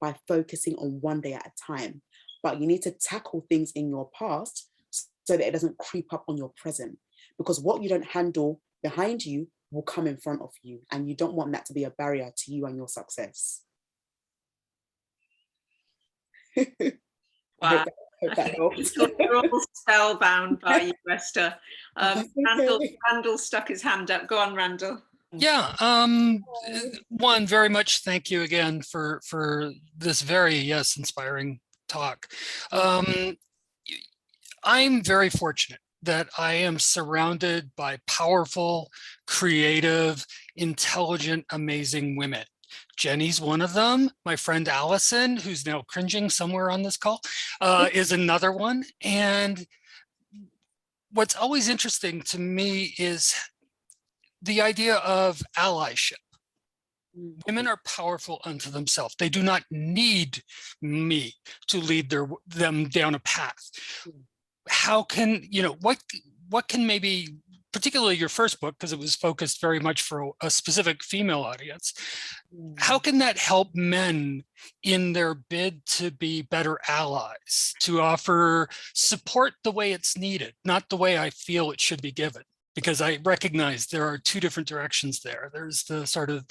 by focusing on one day at a time. But you need to tackle things in your past so that it doesn't creep up on your present. Because what you don't handle behind you will come in front of you, and you don't want that to be a barrier to you and your success. Wow. I hope that helps. We're all spellbound by you, Esther. Randall, Okay. Randall stuck his hand up. Go on, Randall. Yeah, one, very much thank you again for this very, yes, inspiring talk. I'm very fortunate that I am surrounded by powerful, creative, intelligent, amazing women. Jennie's one of them. My friend Allison, who's now cringing somewhere on this call, is another one. And what's always interesting to me is the idea of allyship. Women are powerful unto themselves. They do not need me to lead them down a path. How can, you know, what can maybe, particularly your first book, because it was focused very much for a specific female audience, how can that help men in their bid to be better allies, to offer support the way it's needed, not the way I feel it should be given? Because I recognize there are two different directions there. There's the sort of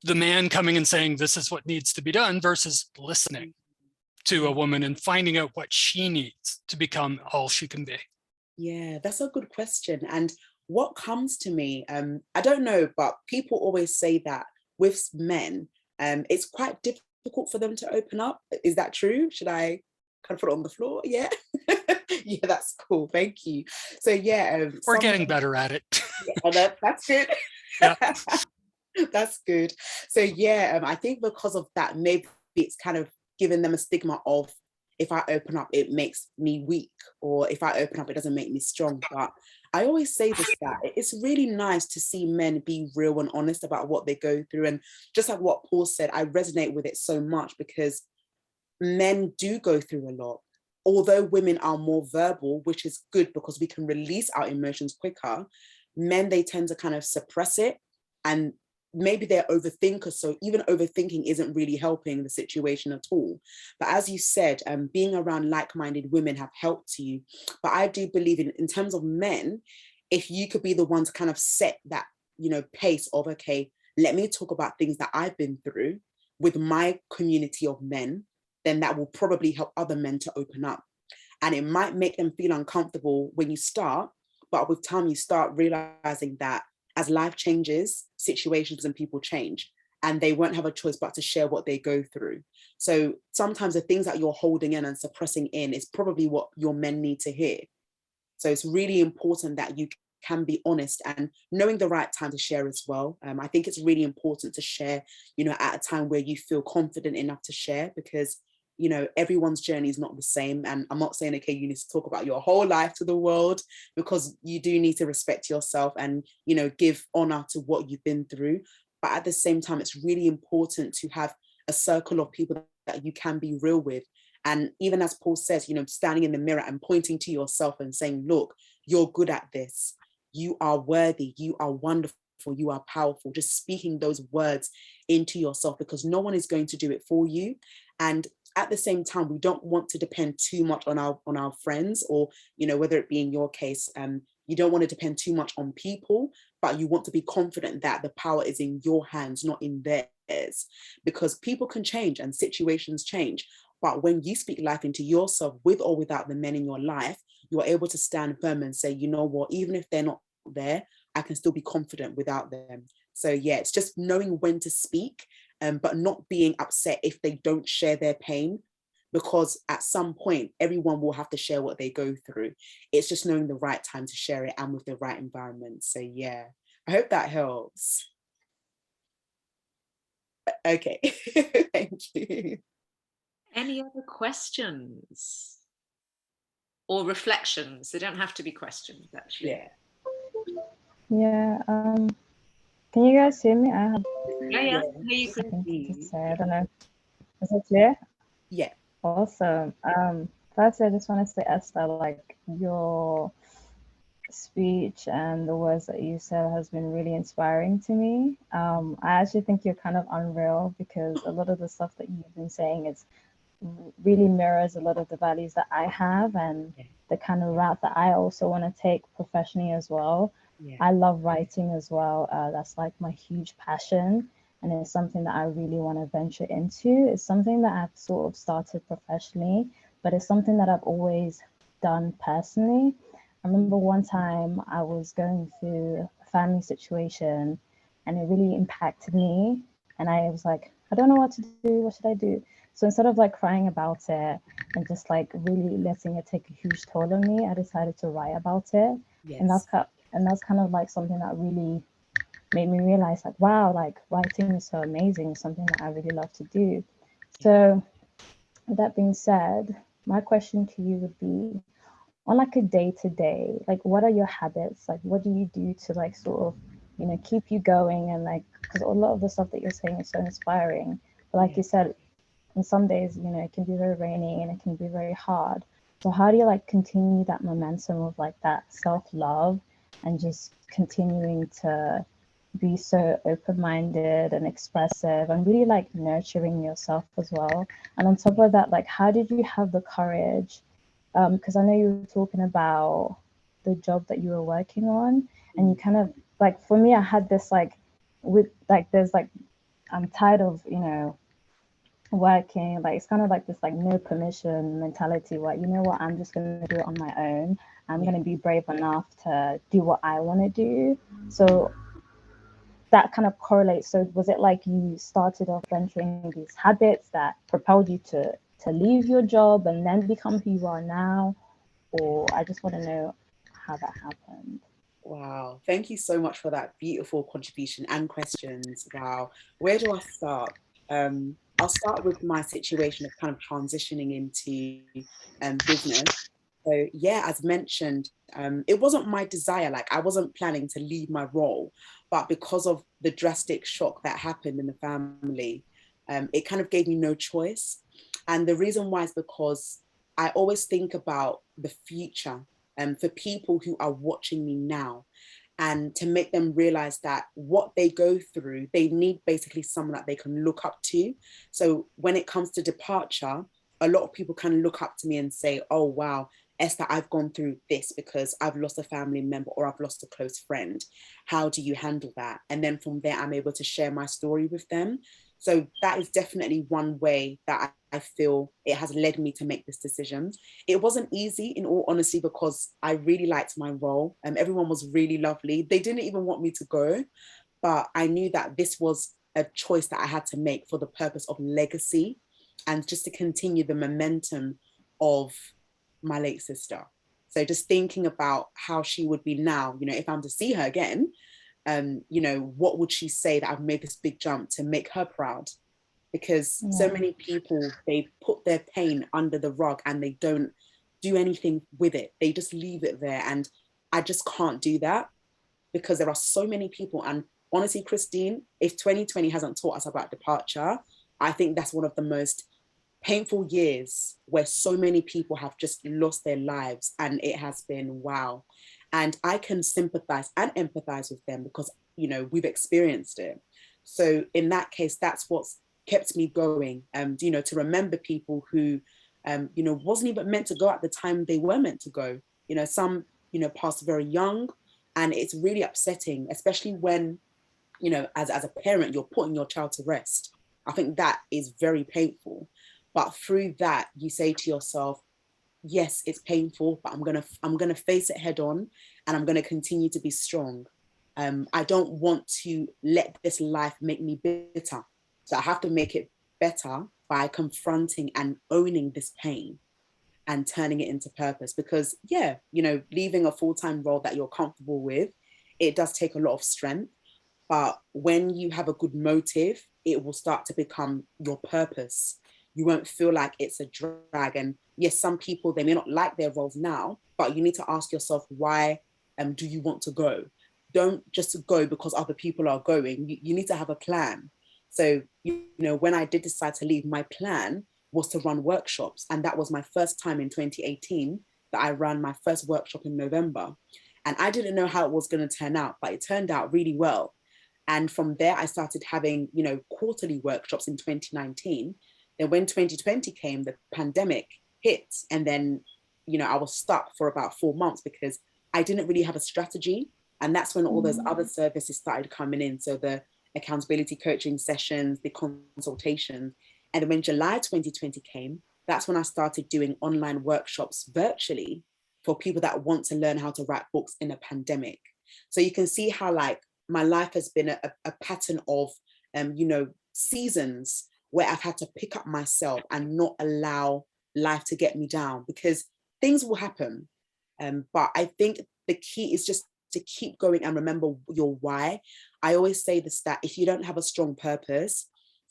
the man coming and saying, this is what needs to be done, versus listening to a woman and finding out what she needs to become all she can be. Yeah, that's a good question. And what comes to me, I don't know, but people always say that with men, it's quite difficult for them to open up. Is that true? Should I kind of put it on the floor? Yeah. Yeah, that's cool. Thank you. So yeah. We're getting better at it. Yeah, that's good. Yeah. That's good. So yeah, I think because of that, maybe it's kind of given them a stigma of, if I open up, it makes me weak, or if I open up, it doesn't make me strong. But I always say this, that it's really nice to see men be real and honest about what they go through. And just like what Paul said, I resonate with it so much, because men do go through a lot. Although women are more verbal, which is good because we can release our emotions quicker, men, they tend to kind of suppress it, and maybe they're overthinkers. So even overthinking isn't really helping the situation at all. But as you said, being around like-minded women have helped you. But I do believe in terms of men, if you could be the one to kind of set that, you know, pace of, okay, let me talk about things that I've been through with my community of men, then that will probably help other men to open up. And it might make them feel uncomfortable when you start, but with time you start realizing that as life changes, situations and people change, and they won't have a choice but to share what they go through. So sometimes the things that you're holding in and suppressing in is probably what your men need to hear. So it's really important that you can be honest and knowing the right time to share as well. I think it's really important to share, you know, at a time where you feel confident enough to share, because you know, everyone's journey is not the same. And I'm not saying, okay, you need to talk about your whole life to the world, because you do need to respect yourself and, you know, give honor to what you've been through. But at the same time, it's really important to have a circle of people that you can be real with. And even as Paul says, you know, standing in the mirror and pointing to yourself and saying, look, you're good at this. You are worthy. You are wonderful. You are powerful. Just speaking those words into yourself, because no one is going to do it for you. And at the same time, we don't want to depend too much on our friends, or, you know, whether it be in your case, you don't want to depend too much on people, but you want to be confident that the power is in your hands, not in theirs. because people can change and situations change. But when you speak life into yourself, with or without the men in your life, you're able to stand firm and say, you know what, even if they're not there, I can still be confident without them. So yeah, it's just knowing when to speak, but not being upset if they don't share their pain, because at some point, everyone will have to share what they go through. It's just knowing the right time to share it and with the right environment. So yeah, I hope that helps. Okay, thank you. Any other questions or reflections? They don't have to be questions, actually. Yeah. Yeah. Can you guys hear me? I have Yeah. something to say. I don't know. Is it clear? Yeah. Awesome. Firstly, I just want to say, Esther, like your speech and the words that you said has been really inspiring to me. I actually think you're kind of unreal, because a lot of the stuff that you've been saying is really mirrors a lot of the values that I have and the kind of route that I also want to take professionally as well. Yeah. I love writing as well. That's like my huge passion, and it's something that I really want to venture into. It's something that I've sort of started professionally, but it's something that I've always done personally. I remember one time I was going through a family situation and it really impacted me. And I was like, I don't know what to do. What should I do? So instead of like crying about it and just like really letting it take a huge toll on me, I decided to write about it. Yes. And that's kind of like something that really made me realize, like, wow, like writing is so amazing. It's something that I really love to do. So with that being said, my question to you would be, on like a day-to-day, like what are your habits? Like what do you do to like sort of, you know, keep you going? And like, because a lot of the stuff that you're saying is so inspiring, but like you said, on some days, you know, it can be very rainy and it can be very hard. So how do you like continue that momentum of like that self-love and just continuing to be so open-minded and expressive and really like nurturing yourself as well? And on top of that, like how did you have the courage? Because I know you were talking about the job that you were working on, and you kind of like, for me, I had this like, with like, there's like, I'm tired of, you know, working, like it's kind of like this like no permission mentality where, you know what, I'm just going to do it on my own. I'm going to be brave enough to do what I want to do. So that kind of correlates. So was it like you started off venturing these habits that propelled you to leave your job and then become who you are now? Or I just want to know how that happened. Wow, thank you so much for that beautiful contribution and questions. Wow, where do I start? I'll start with my situation of kind of transitioning into business. So yeah, as mentioned, it wasn't my desire. Like I wasn't planning to leave my role, but because of the drastic shock that happened in the family, it kind of gave me no choice. And the reason why is because I always think about the future for people who are watching me now, and to make them realize that what they go through, they need basically someone that they can look up to. So when it comes to departure, a lot of people can look up to me and say, oh, wow, Esther, I've gone through this because I've lost a family member or I've lost a close friend. How do you handle that? And then from there, I'm able to share my story with them. So that is definitely one way that I feel it has led me to make this decision. It wasn't easy, in all honesty, because I really liked my role. Everyone was really lovely. They didn't even want me to go, but I knew that this was a choice that I had to make for the purpose of legacy and just to continue the momentum of my late sister. So just thinking about how she would be now, you know, if I'm to see her again, you know, what would she say that I've made this big jump to make her proud? Because so many people, they put their pain under the rug and they don't do anything with it. They just leave it there. And I just can't do that, because there are so many people. And honestly, Christine, if 2020 hasn't taught us about departure, I think that's one of the most painful years where so many people have just lost their lives, and it has been wow. And I can sympathize and empathize with them because, you know, we've experienced it. So in that case, that's what's kept me going, you know, to remember people who, you know, wasn't even meant to go at the time they were meant to go. You know, some, you know, passed very young, and it's really upsetting, especially when you know, as a parent, you're putting your child to rest. I think that is very painful. But through that, you say to yourself, yes, it's painful, but I'm gonna face it head on, and I'm gonna continue to be strong. I don't want to let this life make me bitter. So I have to make it better by confronting and owning this pain and turning it into purpose. Because yeah, you know, leaving a full-time role that you're comfortable with, it does take a lot of strength. But when you have a good motive, it will start to become your purpose. You won't feel like it's a drag. And yes, some people, they may not like their roles now, but you need to ask yourself, why do you want to go? Don't just go because other people are going. You need to have a plan. So, you know, when I did decide to leave, my plan was to run workshops. And that was my first time in 2018 that I ran my first workshop in November. And I didn't know how it was going to turn out, but it turned out really well. And from there, I started having, you know, quarterly workshops in 2019. Then when 2020 came, the pandemic hit. And then, you know, I was stuck for about 4 months because I didn't really have a strategy. And that's when all those other services started coming in. So the accountability coaching sessions, the consultations. And then when July 2020 came, that's when I started doing online workshops virtually for people that want to learn how to write books in a pandemic. So you can see how like my life has been a pattern of, you know, seasons where I've had to pick up myself and not allow life to get me down, because things will happen. But I think the key is just to keep going and remember your why. I always say this, that if you don't have a strong purpose,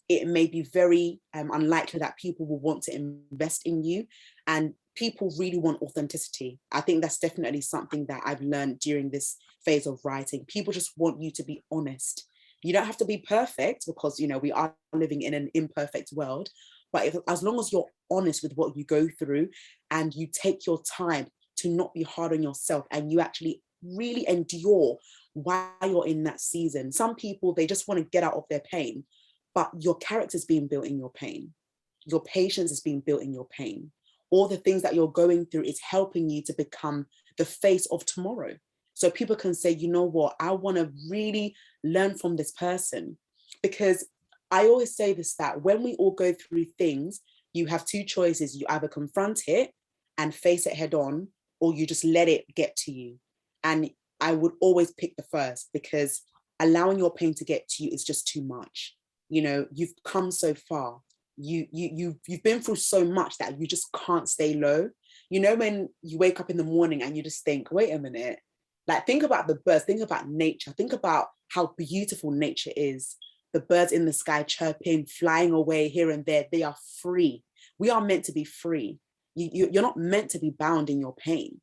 it may be very unlikely that people will want to invest in you. And people really want authenticity. I think that's definitely something that I've learned during this phase of writing. People just want you to be honest. You don't have to be perfect, because, you know, we are living in an imperfect world. But as long as you're honest with what you go through and you take your time to not be hard on yourself and you actually really endure while you're in that season. Some people, they just want to get out of their pain, but your character is being built in your pain. Your patience is being built in your pain. All the things that you're going through is helping you to become the face of tomorrow. So people can say, you know what, I want to really learn from this person. Because I always say this, that when we all go through things, you have two choices. You either confront it and face it head on, or you just let it get to you. And I would always pick the first, because allowing your pain to get to you is just too much. You know, you've come so far. You've been through so much that you just can't stay low. You know, when you wake up in the morning and you just think, wait a minute, like think about the birds, think about nature, think about how beautiful nature is. The birds in the sky chirping, flying away here and there, they are free. We are meant to be free. You're not meant to be bound in your pain.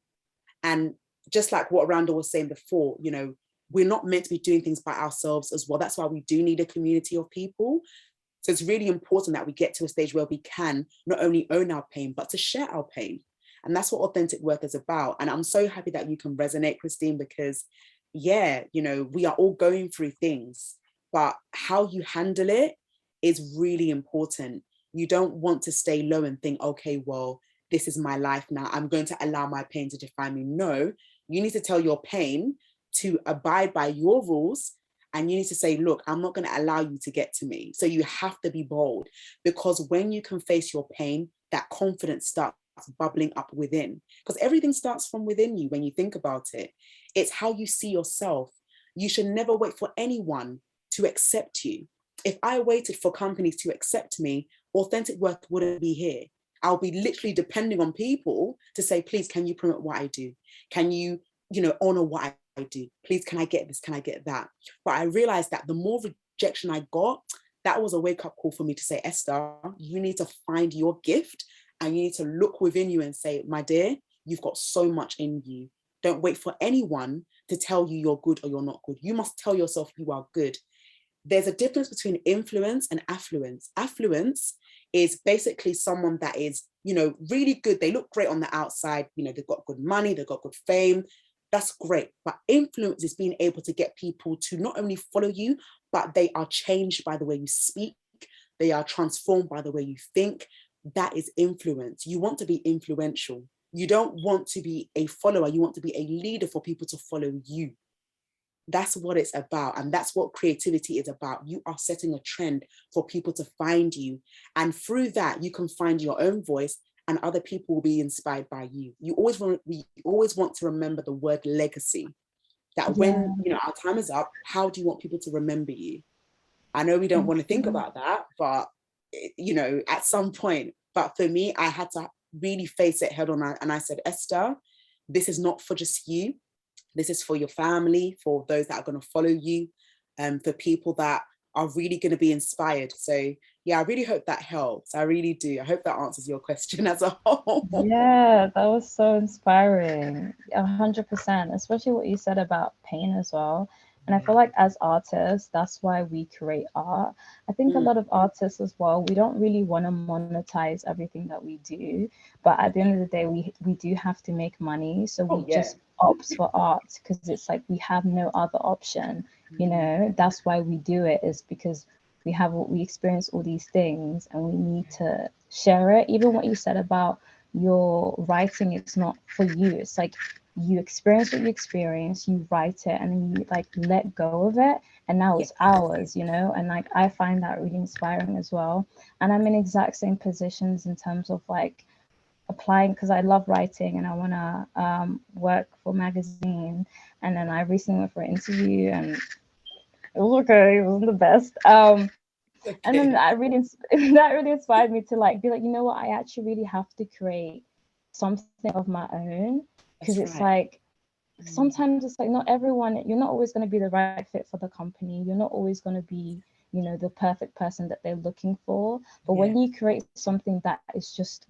And just like what Randall was saying before, you know, we're not meant to be doing things by ourselves as well. That's why we do need a community of people. So it's really important that we get to a stage where we can not only own our pain, but to share our pain. And that's what authentic work is about. And I'm so happy that you can resonate, Christine, because yeah, you know, we are all going through things, but how you handle it is really important. You don't want to stay low and think, okay, well, this is my life now, I'm going to allow my pain to define me. No, you need to tell your pain to abide by your rules. And you need to say, look, I'm not going to allow you to get to me. So you have to be bold, because when you can face your pain, that confidence starts bubbling up within, because everything starts from within you. When you think about it, it's how you see yourself. You should never wait for anyone to accept you. If I waited for companies to accept me, authentic work wouldn't be here. I'll be literally depending on people to say, please, can you promote what I do? Can you, you know, honor what I do? Please, can I get this? Can I get that? But I realized that the more rejection I got, that was a wake-up call for me to say, Esther, you need to find your gift, and you need to look within you and say, my dear, you've got so much in you. Don't wait for anyone to tell you you're good or you're not good. You must tell yourself you are good. There's a difference between influence and affluence. Affluence is basically someone that is, you know, really good. They look great on the outside. You know, they've got good money, they've got good fame. That's great. But influence is being able to get people to not only follow you, but they are changed by the way you speak. They are transformed by the way you think. That is influence. You want to be influential. You don't want to be a follower. You want to be a leader for people to follow you. That's what it's about. And that's what creativity is about. You are setting a trend for people to find you. And through that, you can find your own voice, and other people will be inspired by you. We always want to remember the word legacy. That when, our time is up, how do you want people to remember you? I know we don't want to think about that, but, at some point. But for me, I had to really face it head on. And I said, Esther, this is not for just you. This is for your family, for those that are going to follow you, for people that are really going to be inspired. So yeah, I really hope that helps. I really do. I hope that answers your question as a whole. Yeah, that was so inspiring. 100%, especially what you said about pain as well. And I feel like as artists, that's why we create art. I think a lot of artists as well, we don't really want to monetize everything that we do. But at the end of the day, we do have to make money. So we just opt for art because it's like we have no other option. That's why we do it, is because we experience all these things and we need to share it. Even what you said about your writing, it's not for you. It's like you experience what you experience, you write it, and then you like let go of it, and now it's ours, and like I find that really inspiring as well. And I'm in exact same positions in terms of like applying, because I love writing and I want to work for a magazine. And then I recently went for an interview and it was okay, it wasn't the best. And then that really inspired me to like be like, you know what, I actually really have to create something of my own, because it's like sometimes it's like not everyone, you're not always going to be the right fit for the company, you're not always going to be the perfect person that they're looking for. But when you create something that is just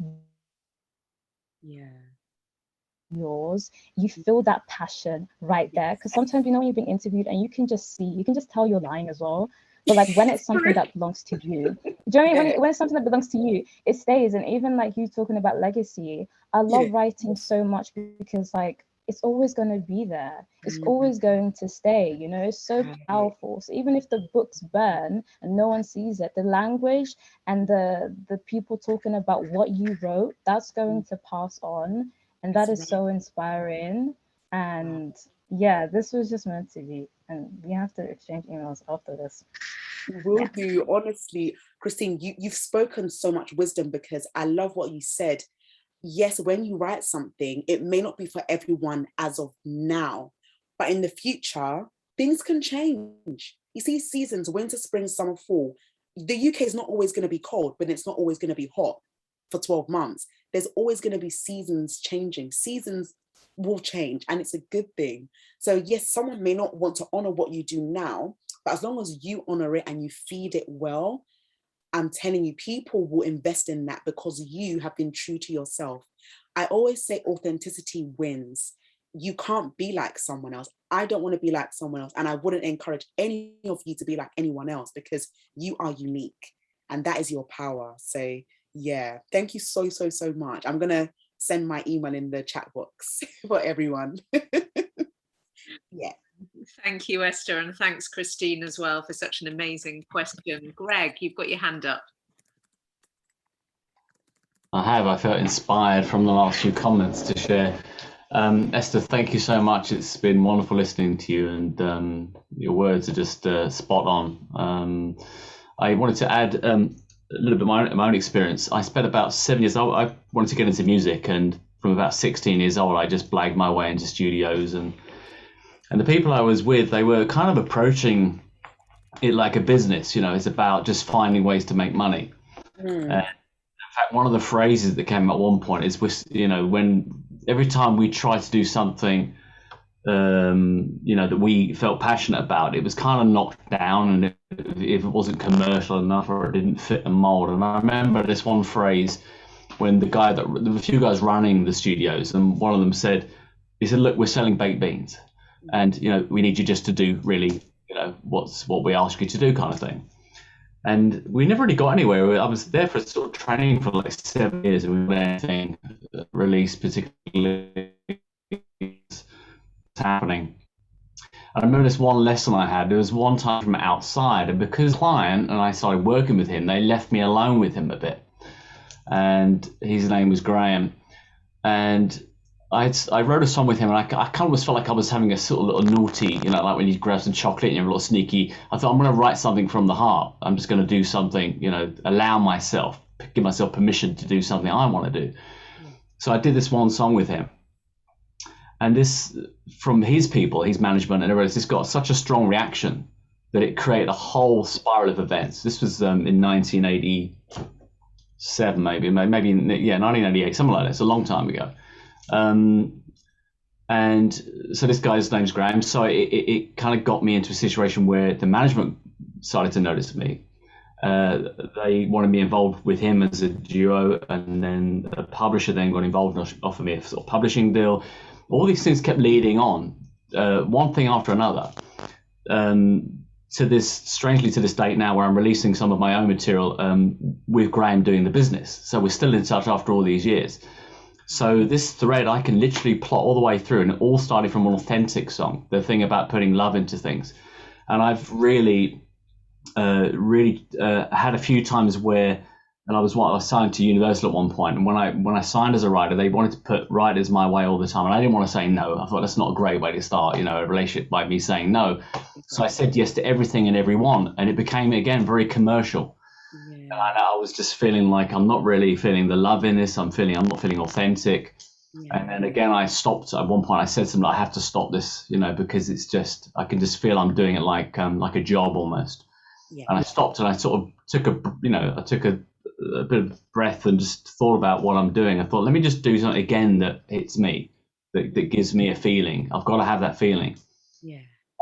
yours, you feel that passion right there. Because sometimes when you're being interviewed and you can just tell you're lying as well. But like when it's something that belongs to you, do you know what I mean? When it's something that belongs to you, it stays. And even like you talking about legacy, I love writing so much because like it's always going to be there. It's always going to stay, it's so powerful. So even if the books burn and no one sees it, the language and the people talking about what you wrote, that's going to pass on. And that is so inspiring. And yeah, this was just meant to be. And we have to exchange emails after this. Will do. Honestly, Christine, you've spoken so much wisdom, because I love what you said. Yes, when you write something, it may not be for everyone as of now, but in the future, things can change. You see, seasons, winter, spring, summer, fall. The UK is not always going to be cold, but it's not always going to be hot for 12 months. There's always going to be seasons changing. Seasons will change, and it's a good thing. So yes, someone may not want to honor what you do now, but as long as you honor it and you feed it well, I'm telling you, people will invest in that because you have been true to yourself. I always say authenticity wins. You can't be like someone else. I don't want to be like someone else. And I wouldn't encourage any of you to be like anyone else, because you are unique and that is your power. So yeah, thank you so, so, so much. I'm going to send my email in the chat box for everyone. Yeah. Thank you, Esther, and thanks, Christine, as well, for such an amazing question. Greg, you've got your hand up. I felt inspired from the last few comments to share. Esther, thank you so much. It's been wonderful listening to you, and your words are just spot on. I wanted to add a little bit of my own experience. I spent about 7 years old. I wanted to get into music, and from about 16 years old, I just blagged my way into studios, and the people I was with, they were kind of approaching it like a business. It's about just finding ways to make money. In fact, one of the phrases that came at one point is, when every time we tried to do something, that we felt passionate about, it was kind of knocked down, and if it wasn't commercial enough or it didn't fit the mold. And I remember this one phrase when there were a few guys running the studios, and one of them said, look, we're selling baked beans. And, we need you just to do really, what we ask you to do kind of thing. And we never really got anywhere. I was there for sort of training for like 7 years, and we didn't anything released particularly happening. I remember this one lesson I had. There was one time from outside, and because client and I started working with him, they left me alone with him a bit. And his name was Graham. And I wrote a song with him, and I kind of almost felt like I was having a sort of little naughty, you know, like when you grab some chocolate and you're a little sneaky. I thought, I'm going to write something from the heart. I'm just going to do something, you know, allow myself, give myself permission to do something I want to do. So I did this one song with him. And this, from his people, his management and everybody, this got such a strong reaction that it created a whole spiral of events. This was in 1987, maybe 1988, something like that. It's a long time ago. And so this guy's name's Graham. So it kind of got me into a situation where the management started to notice me. They wanted me involved with him as a duo, and then the publisher then got involved and offered me a sort of publishing deal. All these things kept leading on, one thing after another, strangely to this date now, where I'm releasing some of my own material with Graham doing the business. So we're still in touch after all these years. So this thread I can literally plot all the way through, and it all started from an authentic song, the thing about putting love into things. And I've really had a few times where, and I was signed to Universal at one point, and when I signed as a writer, they wanted to put writers my way all the time, and I didn't want to say no. I thought that's not a great way to start, you know, a relationship by me saying no. So I said yes to everything and everyone, and it became again very commercial. And I was just feeling like I'm not really feeling the love in this. I'm not feeling authentic. And then again, I stopped at one point. I said to them, I have to stop this, you know, because it's just, I can just feel I'm doing it like a job almost. And I stopped, and I sort of took a bit of breath and just thought about what I'm doing. I thought, let me just do something again that hits me, that gives me a feeling. I've got to have that feeling.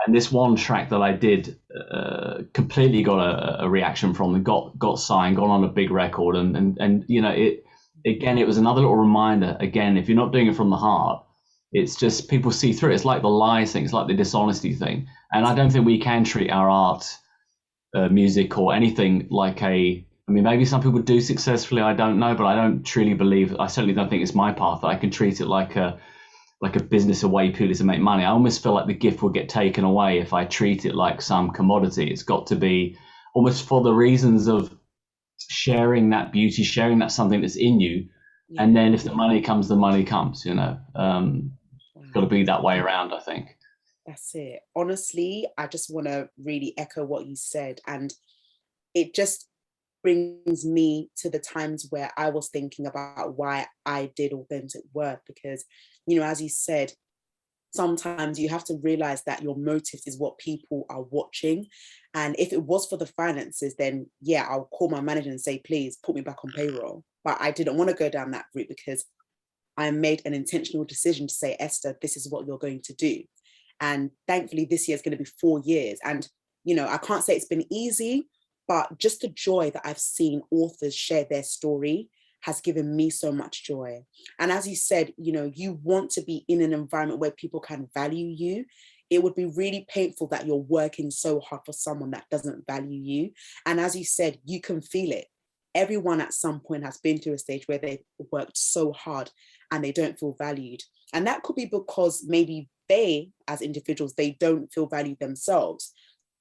And this one track that I did completely got a reaction from them, got signed, got on a big record. And you know, it was another little reminder, again, if you're not doing it from the heart, it's just people see through it. It's like the lies thing, it's like the dishonesty thing. And I don't think we can treat our art, music or anything like I mean, maybe some people do successfully, I don't know, but I don't truly believe, I certainly don't think it's my path, that I can treat it like a business, a way purely to make money. I almost feel like the gift will get taken away if I treat it like some commodity. It's got to be almost for the reasons of sharing that beauty, sharing that something that's in you. And then if the money comes, the money comes, you know. It's got to be that way around, I think. That's it. Honestly, I just want to really echo what you said. And it just brings me to the times where I was thinking about why I did authentic work, because, you know, as you said, sometimes you have to realize that your motive is what people are watching. And if it was for the finances, then yeah, I'll call my manager and say, please put me back on payroll. But I didn't want to go down that route, because I made an intentional decision to say, Esther, this is what you're going to do. And thankfully this year is going to be 4 years. And, you know, I can't say it's been easy, but just the joy that I've seen authors share their story has given me so much joy. And as you said, you know, you want to be in an environment where people can value you. It would be really painful that you're working so hard for someone that doesn't value you. And as you said, you can feel it. Everyone at some point has been through a stage where they've worked so hard and they don't feel valued. And that could be because maybe they, as individuals, they don't feel valued themselves.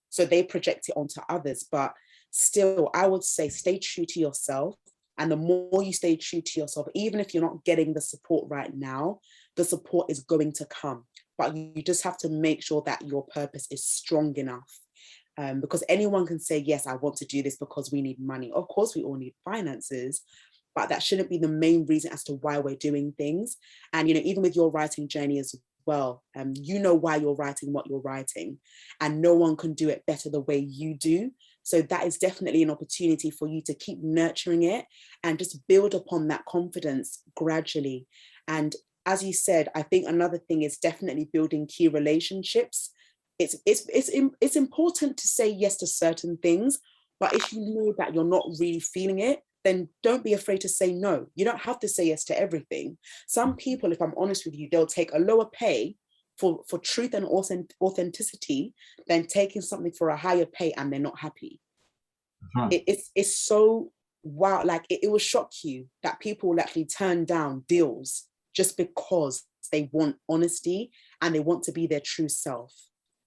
So they project it onto others. But still, I would say stay true to yourself. And the more you stay true to yourself, even if you're not getting the support right now, the support is going to come. But you just have to make sure that your purpose is strong enough. Because anyone can say, yes, I want to do this because we need money. Of course, we all need finances, but that shouldn't be the main reason as to why we're doing things. And, you know, even with your writing journey as well, you know why you're writing what you're writing, and no one can do it better the way you do. So that is definitely an opportunity for you to keep nurturing it and just build upon that confidence gradually. And as you said, I think another thing is definitely building key relationships. It's important to say yes to certain things, but if you know that you're not really feeling it, then don't be afraid to say no. You don't have to say yes to everything. Some people, if I'm honest with you, they'll take a lower pay for truth and authenticity than taking something for a higher pay and they're not happy. It's so wow, like it will shock you that people will actually turn down deals just because they want honesty and they want to be their true self,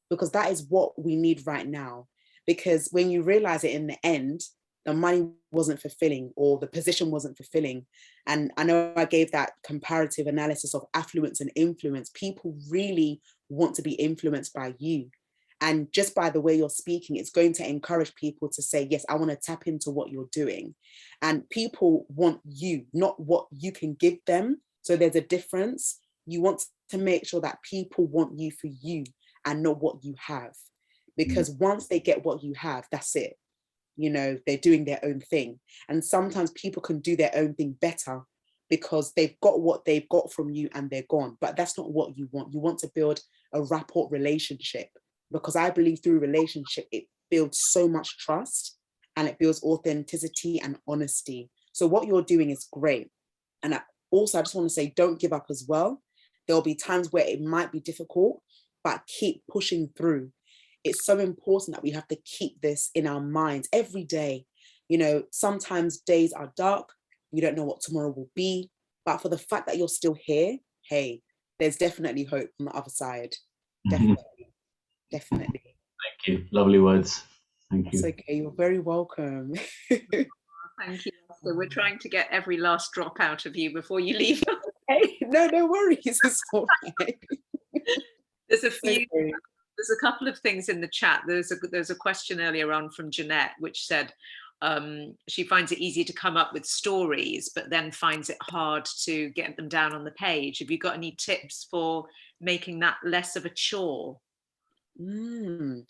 because that is what we need right now. Because when you realize it in the end, the money wasn't fulfilling or the position wasn't fulfilling. And I know I gave that comparative analysis of affluence and influence. People really want to be influenced by you. And just by the way you're speaking, it's going to encourage people to say, yes, I want to tap into what you're doing. And people want you, not what you can give them. So there's a difference. You want to make sure that people want you for you and not what you have. Because once they get what you have, that's it. You know, they're doing their own thing. And sometimes people can do their own thing better because they've got what they've got from you and they're gone. But that's not what you want. You want to build a rapport relationship, because I believe through relationship, it builds so much trust and it builds authenticity and honesty. So what you're doing is great. And I just want to say, don't give up as well. There'll be times where it might be difficult, but keep pushing through. It's so important that we have to keep this in our minds every day. You know, sometimes days are dark. You don't know what tomorrow will be. But for the fact that you're still here, hey, there's definitely hope on the other side. Definitely. Definitely. Thank you. Lovely words. Thank you. That's okay. You're very welcome. Thank you, Esther. We're trying to get every last drop out of you before you leave. Hey, no worries. It's all right. There's a couple of things in the chat. There's a question earlier on from Jeanette, which said she finds it easy to come up with stories, but then finds it hard to get them down on the page. Have you got any tips for making that less of a chore? You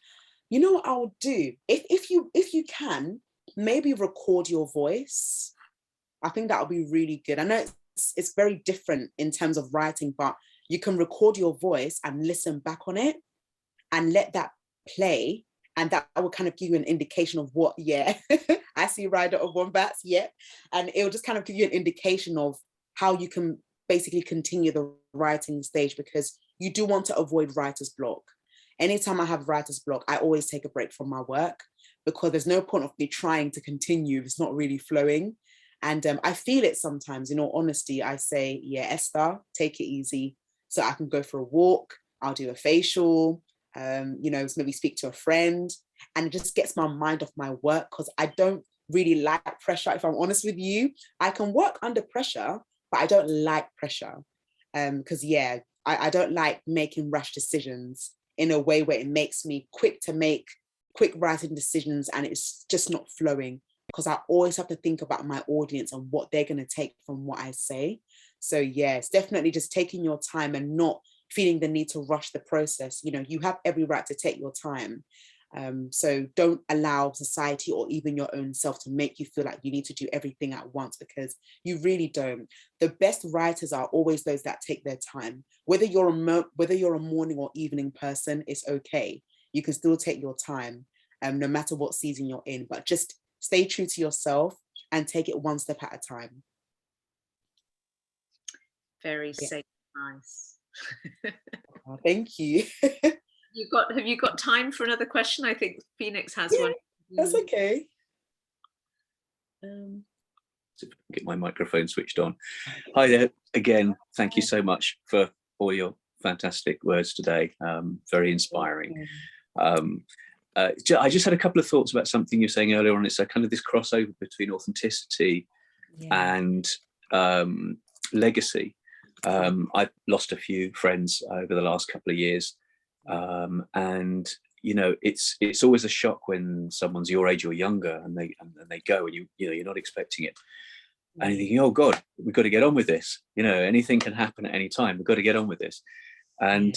know what I'll do? If you can, maybe record your voice. I think that'll be really good. I know it's very different in terms of writing, but you can record your voice and listen back on it and let that play. And that will kind of give you an indication of what, I see Rider of Wombats, and it'll just kind of give you an indication of how you can basically continue the writing stage, because you do want to avoid writer's block. Anytime I have writer's block, I always take a break from my work, because there's no point of me trying to continue if it's not really flowing. And I feel it sometimes, in all honesty. I say, Esther, take it easy. So I can go for a walk, I'll do a facial, maybe speak to a friend, and it just gets my mind off my work, because I don't really like pressure, if I'm honest with you. I can work under pressure, but I don't like pressure. Because I don't like making rash decisions in a way where it makes me quick to make quick writing decisions and it's just not flowing, because I always have to think about my audience and what they're going to take from what I say. So it's definitely just taking your time and not feeling the need to rush the process. You know, you have every right to take your time. So don't allow society or even your own self to make you feel like you need to do everything at once, because you really don't. The best writers are always those that take their time. Whether you're a morning or evening person, it's okay. You can still take your time, no matter what season you're in, but just stay true to yourself and take it one step at a time. Very safe, nice. Oh, thank you. Have you got time for another question? I think Phoenix has one. That's okay. Get my microphone switched on. Hi there again. Thank you so much for all your fantastic words today. Very inspiring. I just had a couple of thoughts about something you were saying earlier on. It's a kind of this crossover between authenticity and legacy. I've lost a few friends over the last couple of years. And you know, it's always a shock when someone's your age or younger and they go and you're not expecting it, and you're thinking, oh God, we've got to get on with this. You know, anything can happen at any time. We've got to get on with this. And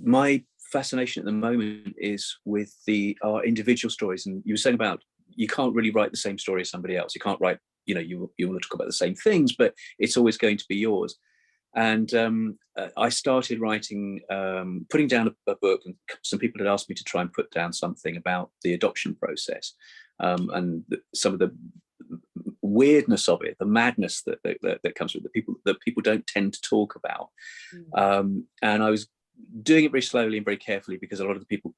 my fascination at the moment is with our individual stories. And you were saying about you can't really write the same story as somebody else. You can't write, you know, you want to talk about the same things, but it's always going to be yours. And I started writing, putting down a book, and some people had asked me to try and put down something about the adoption process, and some of the weirdness of it, the madness that comes with it, that people don't tend to talk about. And I was doing it very slowly and very carefully, because a lot of the people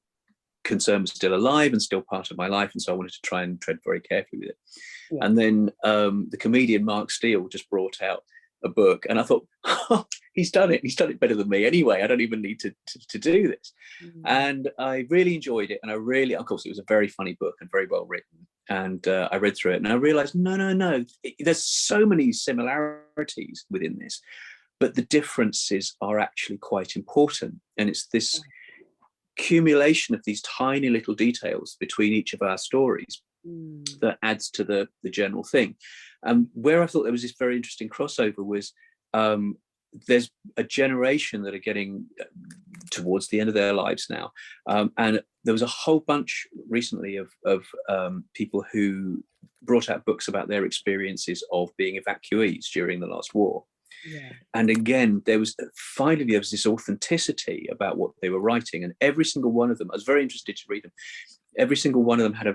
concerned were still alive and still part of my life, and so I wanted to try and tread very carefully with it. And then the comedian Mark Steele just brought out a book, and I thought, oh, he's done it. He's done it better than me anyway. I don't even need to do this. And I really enjoyed it. And of course, it was a very funny book and very well written. And I read through it and I realized, no, there's so many similarities within this, but the differences are actually quite important. And it's this accumulation of these tiny little details between each of our stories that adds to the general thing. Where I thought there was this very interesting crossover was there's a generation that are getting towards the end of their lives now, and there was a whole bunch recently of people who brought out books about their experiences of being evacuees during the last war. And again, there was this authenticity about what they were writing, and every single one of them, I was very interested to read them. Every single one of them had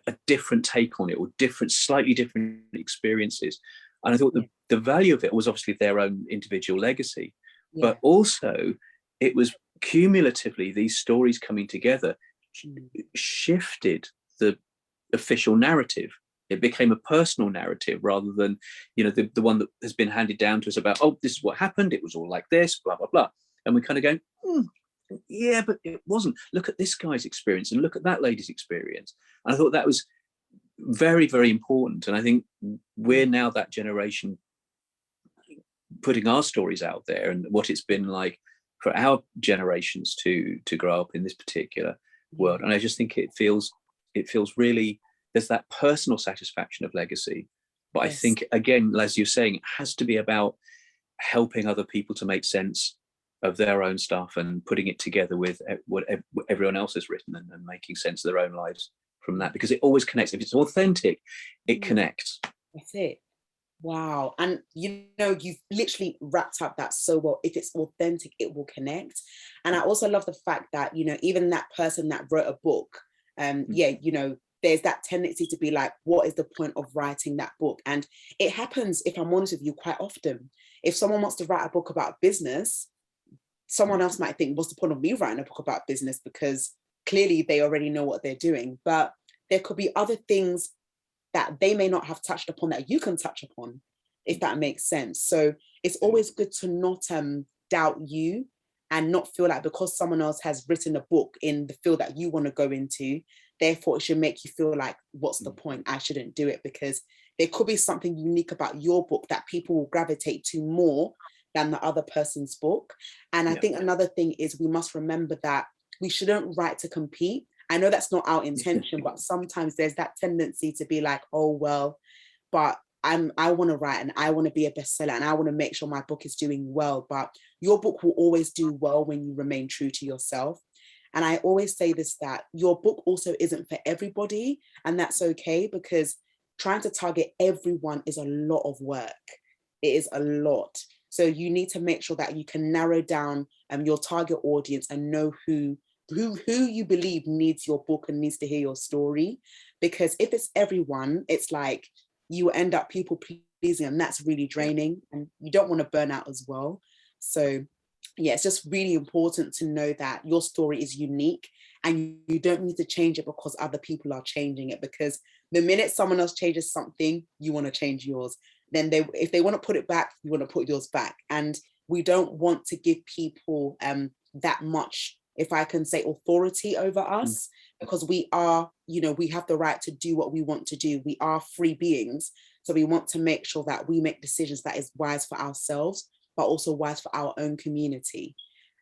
a different take on it, or slightly different experiences. And I thought the value of it was obviously their own individual legacy, but also it was cumulatively these stories coming together shifted the official narrative. It became a personal narrative rather than, the one that has been handed down to us about, oh, this is what happened. It was all like this, blah, blah, blah. And we kind of go, yeah, but it wasn't. Look at this guy's experience and look at that lady's experience. And I thought that was very, very important. And I think we're now that generation putting our stories out there and what it's been like for our generations to grow up in this particular world. And I just think it feels really, there's that personal satisfaction of legacy. But I think, again, as you're saying, it has to be about helping other people to make sense of their own stuff and putting it together with what everyone else has written and making sense of their own lives from that, because it always connects. If it's authentic, it connects. That's it. Wow. And you've literally wrapped up that so well. If it's authentic, it will connect. And I also love the fact that, even that person that wrote a book, there's that tendency to be like, what is the point of writing that book? And it happens, if I'm honest with you, quite often. If someone wants to write a book about business, someone else might think, what's the point of me writing a book about business? Because clearly they already know what they're doing. But there could be other things that they may not have touched upon that you can touch upon, if that makes sense. So it's always good to not doubt you and not feel like because someone else has written a book in the field that you want to go into, therefore it should make you feel like, what's the point? I shouldn't do it, because there could be something unique about your book that people will gravitate to more than the other person's book. And I think another thing is we must remember that we shouldn't write to compete. I know that's not our intention, but sometimes there's that tendency to be like, oh, well, but I want to write and I want to be a bestseller and I want to make sure my book is doing well. But your book will always do well when you remain true to yourself. And I always say this, that your book also isn't for everybody, and that's okay, because trying to target everyone is a lot of work. It is a lot. So you need to make sure that you can narrow down your target audience and know who you believe needs your book and needs to hear your story. Because if it's everyone, it's like you end up people pleasing, and that's really draining, and you don't want to burn out as well. So yeah, it's just really important to know that your story is unique and you don't need to change it because other people are changing it. Because the minute someone else changes something, you want to change yours. Then if they want to put it back, you want to put yours back. And we don't want to give people that much, if I can say, authority over us, because we are, we have the right to do what we want to do. We are free beings. So we want to make sure that we make decisions that is wise for ourselves, but also wise for our own community.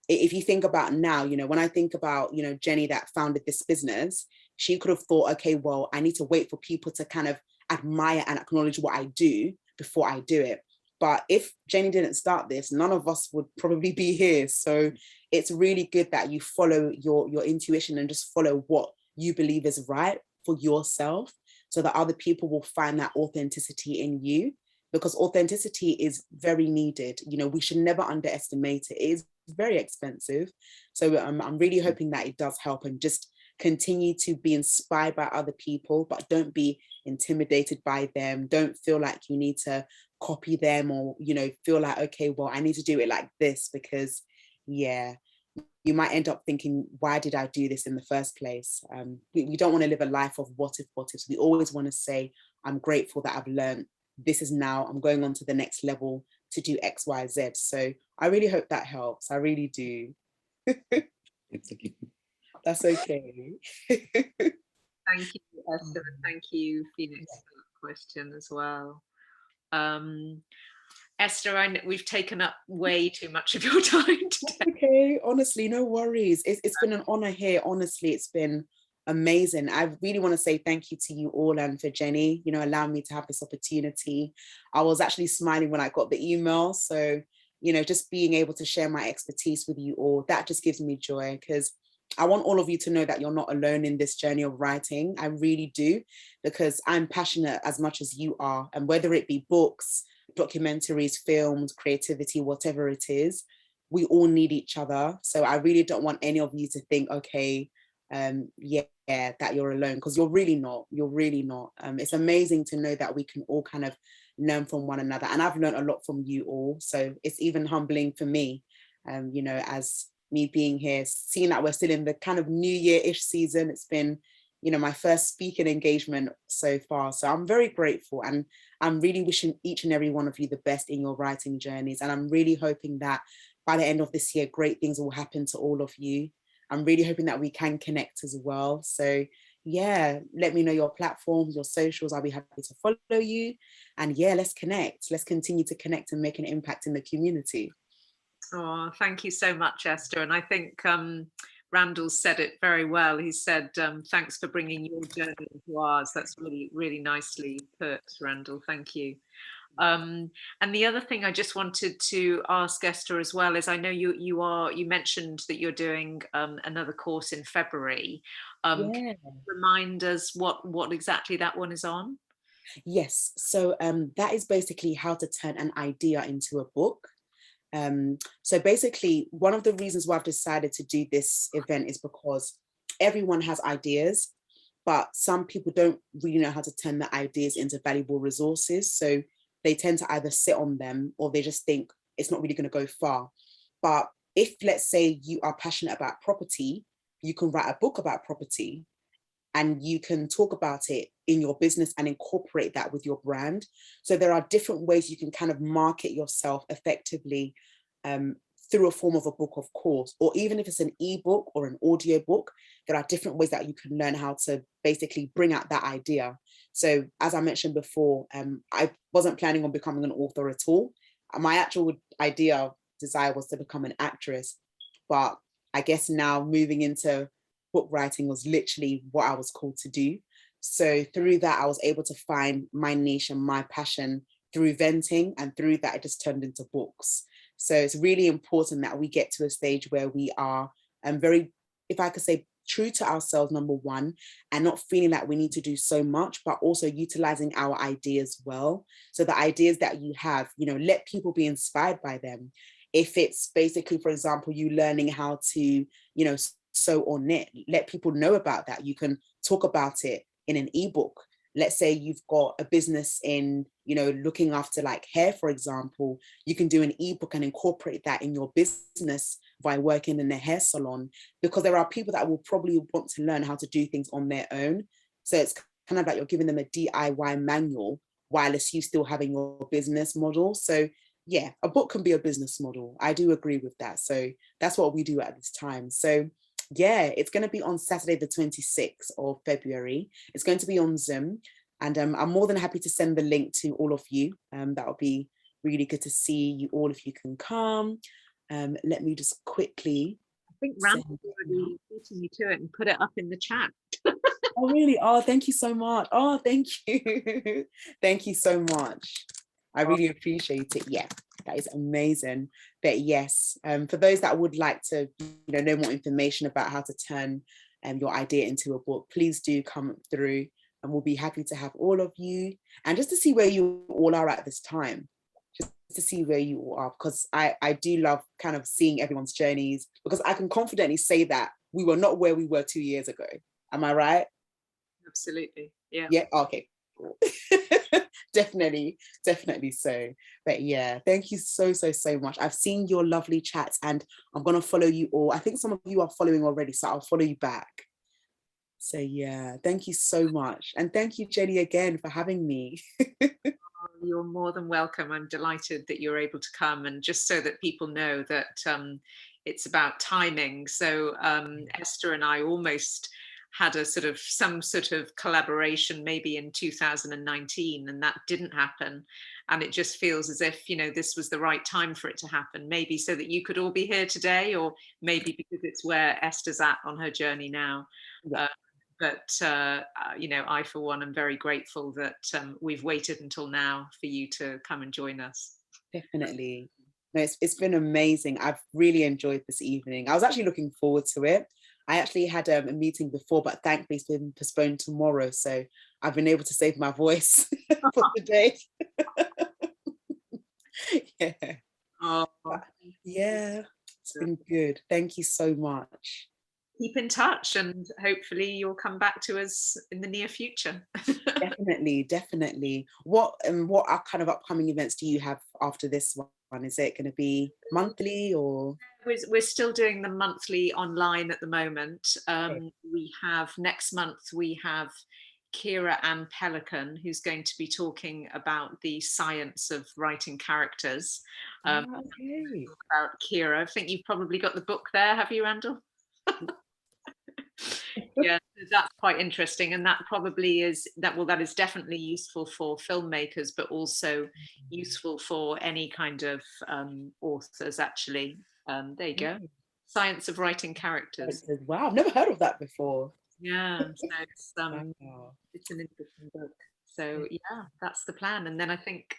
If you think about now, when I think about, Jennie that founded this business, she could have thought, okay, well, I need to wait for people to kind of admire and acknowledge what I do before I do it. But if Jennie didn't start this, none of us would probably be here. So it's really good that you follow your intuition and just follow what you believe is right for yourself, so that other people will find that authenticity in you. Because authenticity is very needed. We should never underestimate it. It is very expensive. So I'm really hoping that it does help, and just continue to be inspired by other people, but don't be intimidated by them. Don't feel like you need to copy them, or, feel like, okay, well, I need to do it like this, because you might end up thinking, why did I do this in the first place? We don't want to live a life of what ifs. We always want to say, I'm grateful that I've learned this is now, I'm going on to the next level to do X, Y, Z. So I really hope that helps. I really do. That's okay. Thank you, Esther. Thank you, Phoenix, for that question as well. Esther, we've taken up way too much of your time today. Okay, honestly, no worries. It's been an honor here. Honestly, it's been amazing. I really want to say thank you to you all and for Jennie, allowing me to have this opportunity. I was actually smiling when I got the email. So, just being able to share my expertise with you all, that just gives me joy, because I want all of you to know that you're not alone in this journey of writing. I really do, because I'm passionate as much as you are. And whether it be books, documentaries, films, creativity, whatever it is, we all need each other. So I really don't want any of you to think, okay, that you're alone, because you're really not. You're really not. It's amazing to know that we can all kind of learn from one another. And I've learned a lot from you all. So it's even humbling for me, as me being here, seeing that we're still in the kind of New Year-ish season. It's been, my first speaking engagement so far. So I'm very grateful, and I'm really wishing each and every one of you the best in your writing journeys. And I'm really hoping that by the end of this year, great things will happen to all of you. I'm really hoping that we can connect as well. So yeah, let me know your platforms, your socials. I'll be happy to follow you. And yeah, let's connect. Let's continue to connect and make an impact in the community. Oh, thank you so much, Esther. And I think Randall said it very well. He said, thanks for bringing your journey into ours. That's really, really nicely put, Randall. Thank you. And the other thing I just wanted to ask Esther as well is, I know you mentioned that you're doing another course in February. Can you remind us what exactly that one is on? Yes, so that is basically how to turn an idea into a book. So basically, one of the reasons why I've decided to do this event is because everyone has ideas, but some people don't really know how to turn the ideas into valuable resources. So they tend to either sit on them, or they just think it's not really going to go far. But if, let's say, you are passionate about property, you can write a book about property, and you can talk about it in your business and incorporate that with your brand. So there are different ways you can kind of market yourself effectively through a form of a book, of course, or even if it's an ebook or an audio book, there are different ways that you can learn how to basically bring out that idea. So as I mentioned before, I wasn't planning on becoming an author at all. My actual desire was to become an actress, but I guess now moving into book writing was literally what I was called to do. So through that, I was able to find my niche and my passion through venting, and through that, it just turned into books. So it's really important that we get to a stage where we are very, if I could say, true to ourselves, number one, and not feeling that we need to do so much, but also utilizing our ideas well. So the ideas that you have, let people be inspired by them. If it's basically, for example, you learning how to, sew or knit, let people know about that. You can talk about it in an ebook. Let's say you've got a business in, looking after like hair, for example, you can do an ebook and incorporate that in your business by working in a hair salon, because there are people that will probably want to learn how to do things on their own. So it's kind of like you're giving them a DIY manual while it's you still having your business model. So yeah, a book can be a business model. I do agree with that. So that's what we do at this time. So yeah, it's going to be on Saturday, the 26th of February. It's going to be on Zoom. And I'm more than happy to send the link to all of you. That would be really good to see you all if you can come. Let me just quickly. I think Randall already beating me to it and put it up in the chat. Oh, really? Oh, thank you so much. Oh, thank you. Thank you so much. I really appreciate it. Yeah, that is amazing. But yes, for those that would like to know more information about how to turn your idea into a book, please do come through, and we'll be happy to have all of you, and just to see where you all are at this time, just to see where you all are, because I do love kind of seeing everyone's journeys, because I can confidently say that we were not where we were 2 years ago. Am I right? Absolutely. Yeah. Yeah. Okay. Cool. Definitely so. But yeah, thank you so much. I've seen your lovely chats, and I'm gonna follow you all. I think some of you are following already, so I'll follow you back. So yeah, thank you so much, and thank you, Jennie, again for having me. You're more than welcome. I'm delighted that you're able to come, and just so that people know that it's about timing. So Esther and I almost had some sort of collaboration maybe in 2019, and that didn't happen. And it just feels as if, this was the right time for it to happen, maybe so that you could all be here today, or maybe because it's where Esther's at on her journey now. Yeah. I, for one, am very grateful that we've waited until now for you to come and join us. Definitely. No, it's been amazing. I've really enjoyed this evening. I was actually looking forward to it. I actually had a meeting before, but thankfully it's been postponed tomorrow. So I've been able to save my voice for today. Yeah. Oh, yeah, it's been good. Thank you so much. Keep in touch, and hopefully you'll come back to us in the near future. Definitely. What are kind of upcoming events do you have after this one? Is it going to be monthly or? We're still doing the monthly online at the moment. Okay. We have next month, we have Kira Ann Pelican, who's going to be talking about the science of writing characters. Okay. About Kira. I think you've probably got the book there, have you, Randall? Yeah, that's quite interesting, and that probably is that is definitely useful for filmmakers, but also useful for any kind of authors, actually. There you go. Science of Writing Characters. Wow, I've never heard of that before. Yeah, so it's Wow. it's an interesting book. So yeah, that's the plan. And then I think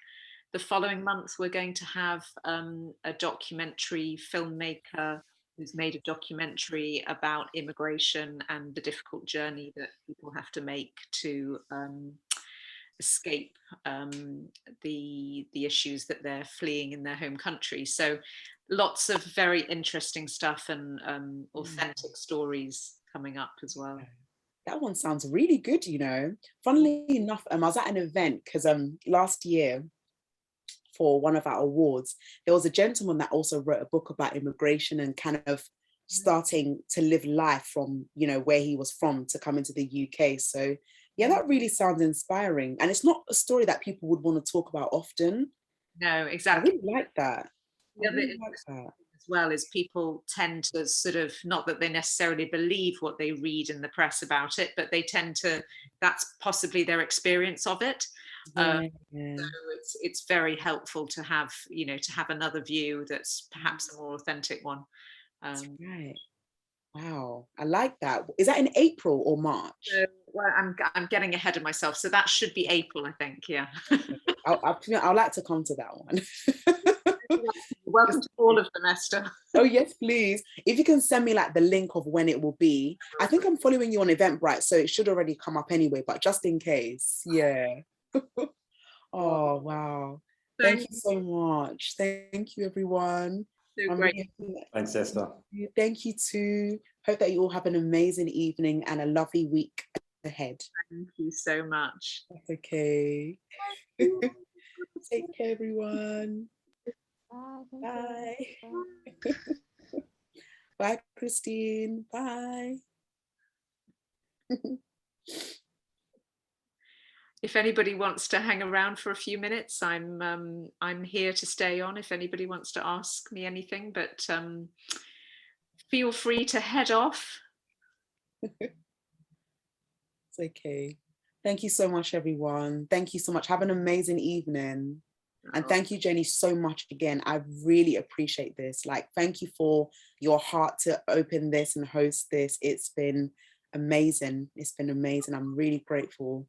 the following month we're going to have a documentary filmmaker who's made a documentary about immigration and the difficult journey that people have to make to escape the issues that they're fleeing in their home country. So lots of very interesting stuff and authentic stories coming up as well. That one sounds really good, Funnily enough, I was at an event because last year for one of our awards, there was a gentleman that also wrote a book about immigration and kind of starting to live life from, where he was from to come into the UK. So yeah, that really sounds inspiring. And it's not a story that people would want to talk about often. No, exactly. I really like that. The other as well is people tend to sort of, not that they necessarily believe what they read in the press about it, but they tend to, that's possibly their experience of it. So it's very helpful to have, to have another view that's perhaps a more authentic one. That's right. Wow, I like that. Is that in April or March? Well, I'm getting ahead of myself, so that should be April, I think. Yeah. I'd like to come to that one. Welcome to all of them, Esther. Oh yes, please. If you can send me like the link of when it will be. I think I'm following you on Eventbrite, so it should already come up anyway, but just in case. Yeah. Oh wow. Thank you so much. Thank you, everyone. So great. Thanks, Esther. Thank you too. Hope that you all have an amazing evening and a lovely week ahead. Thank you so much. That's okay. Take care, everyone. Bye. Bye, Christine. Bye. If anybody wants to hang around for a few minutes, I'm here to stay on if anybody wants to ask me anything, but feel free to head off. It's okay. Thank you so much, everyone. Thank you so much. Have an amazing evening. And thank you, Jennie, so much again. I really appreciate this. Like, thank you for your heart to open this and host this. It's been amazing. It's been amazing. I'm really grateful.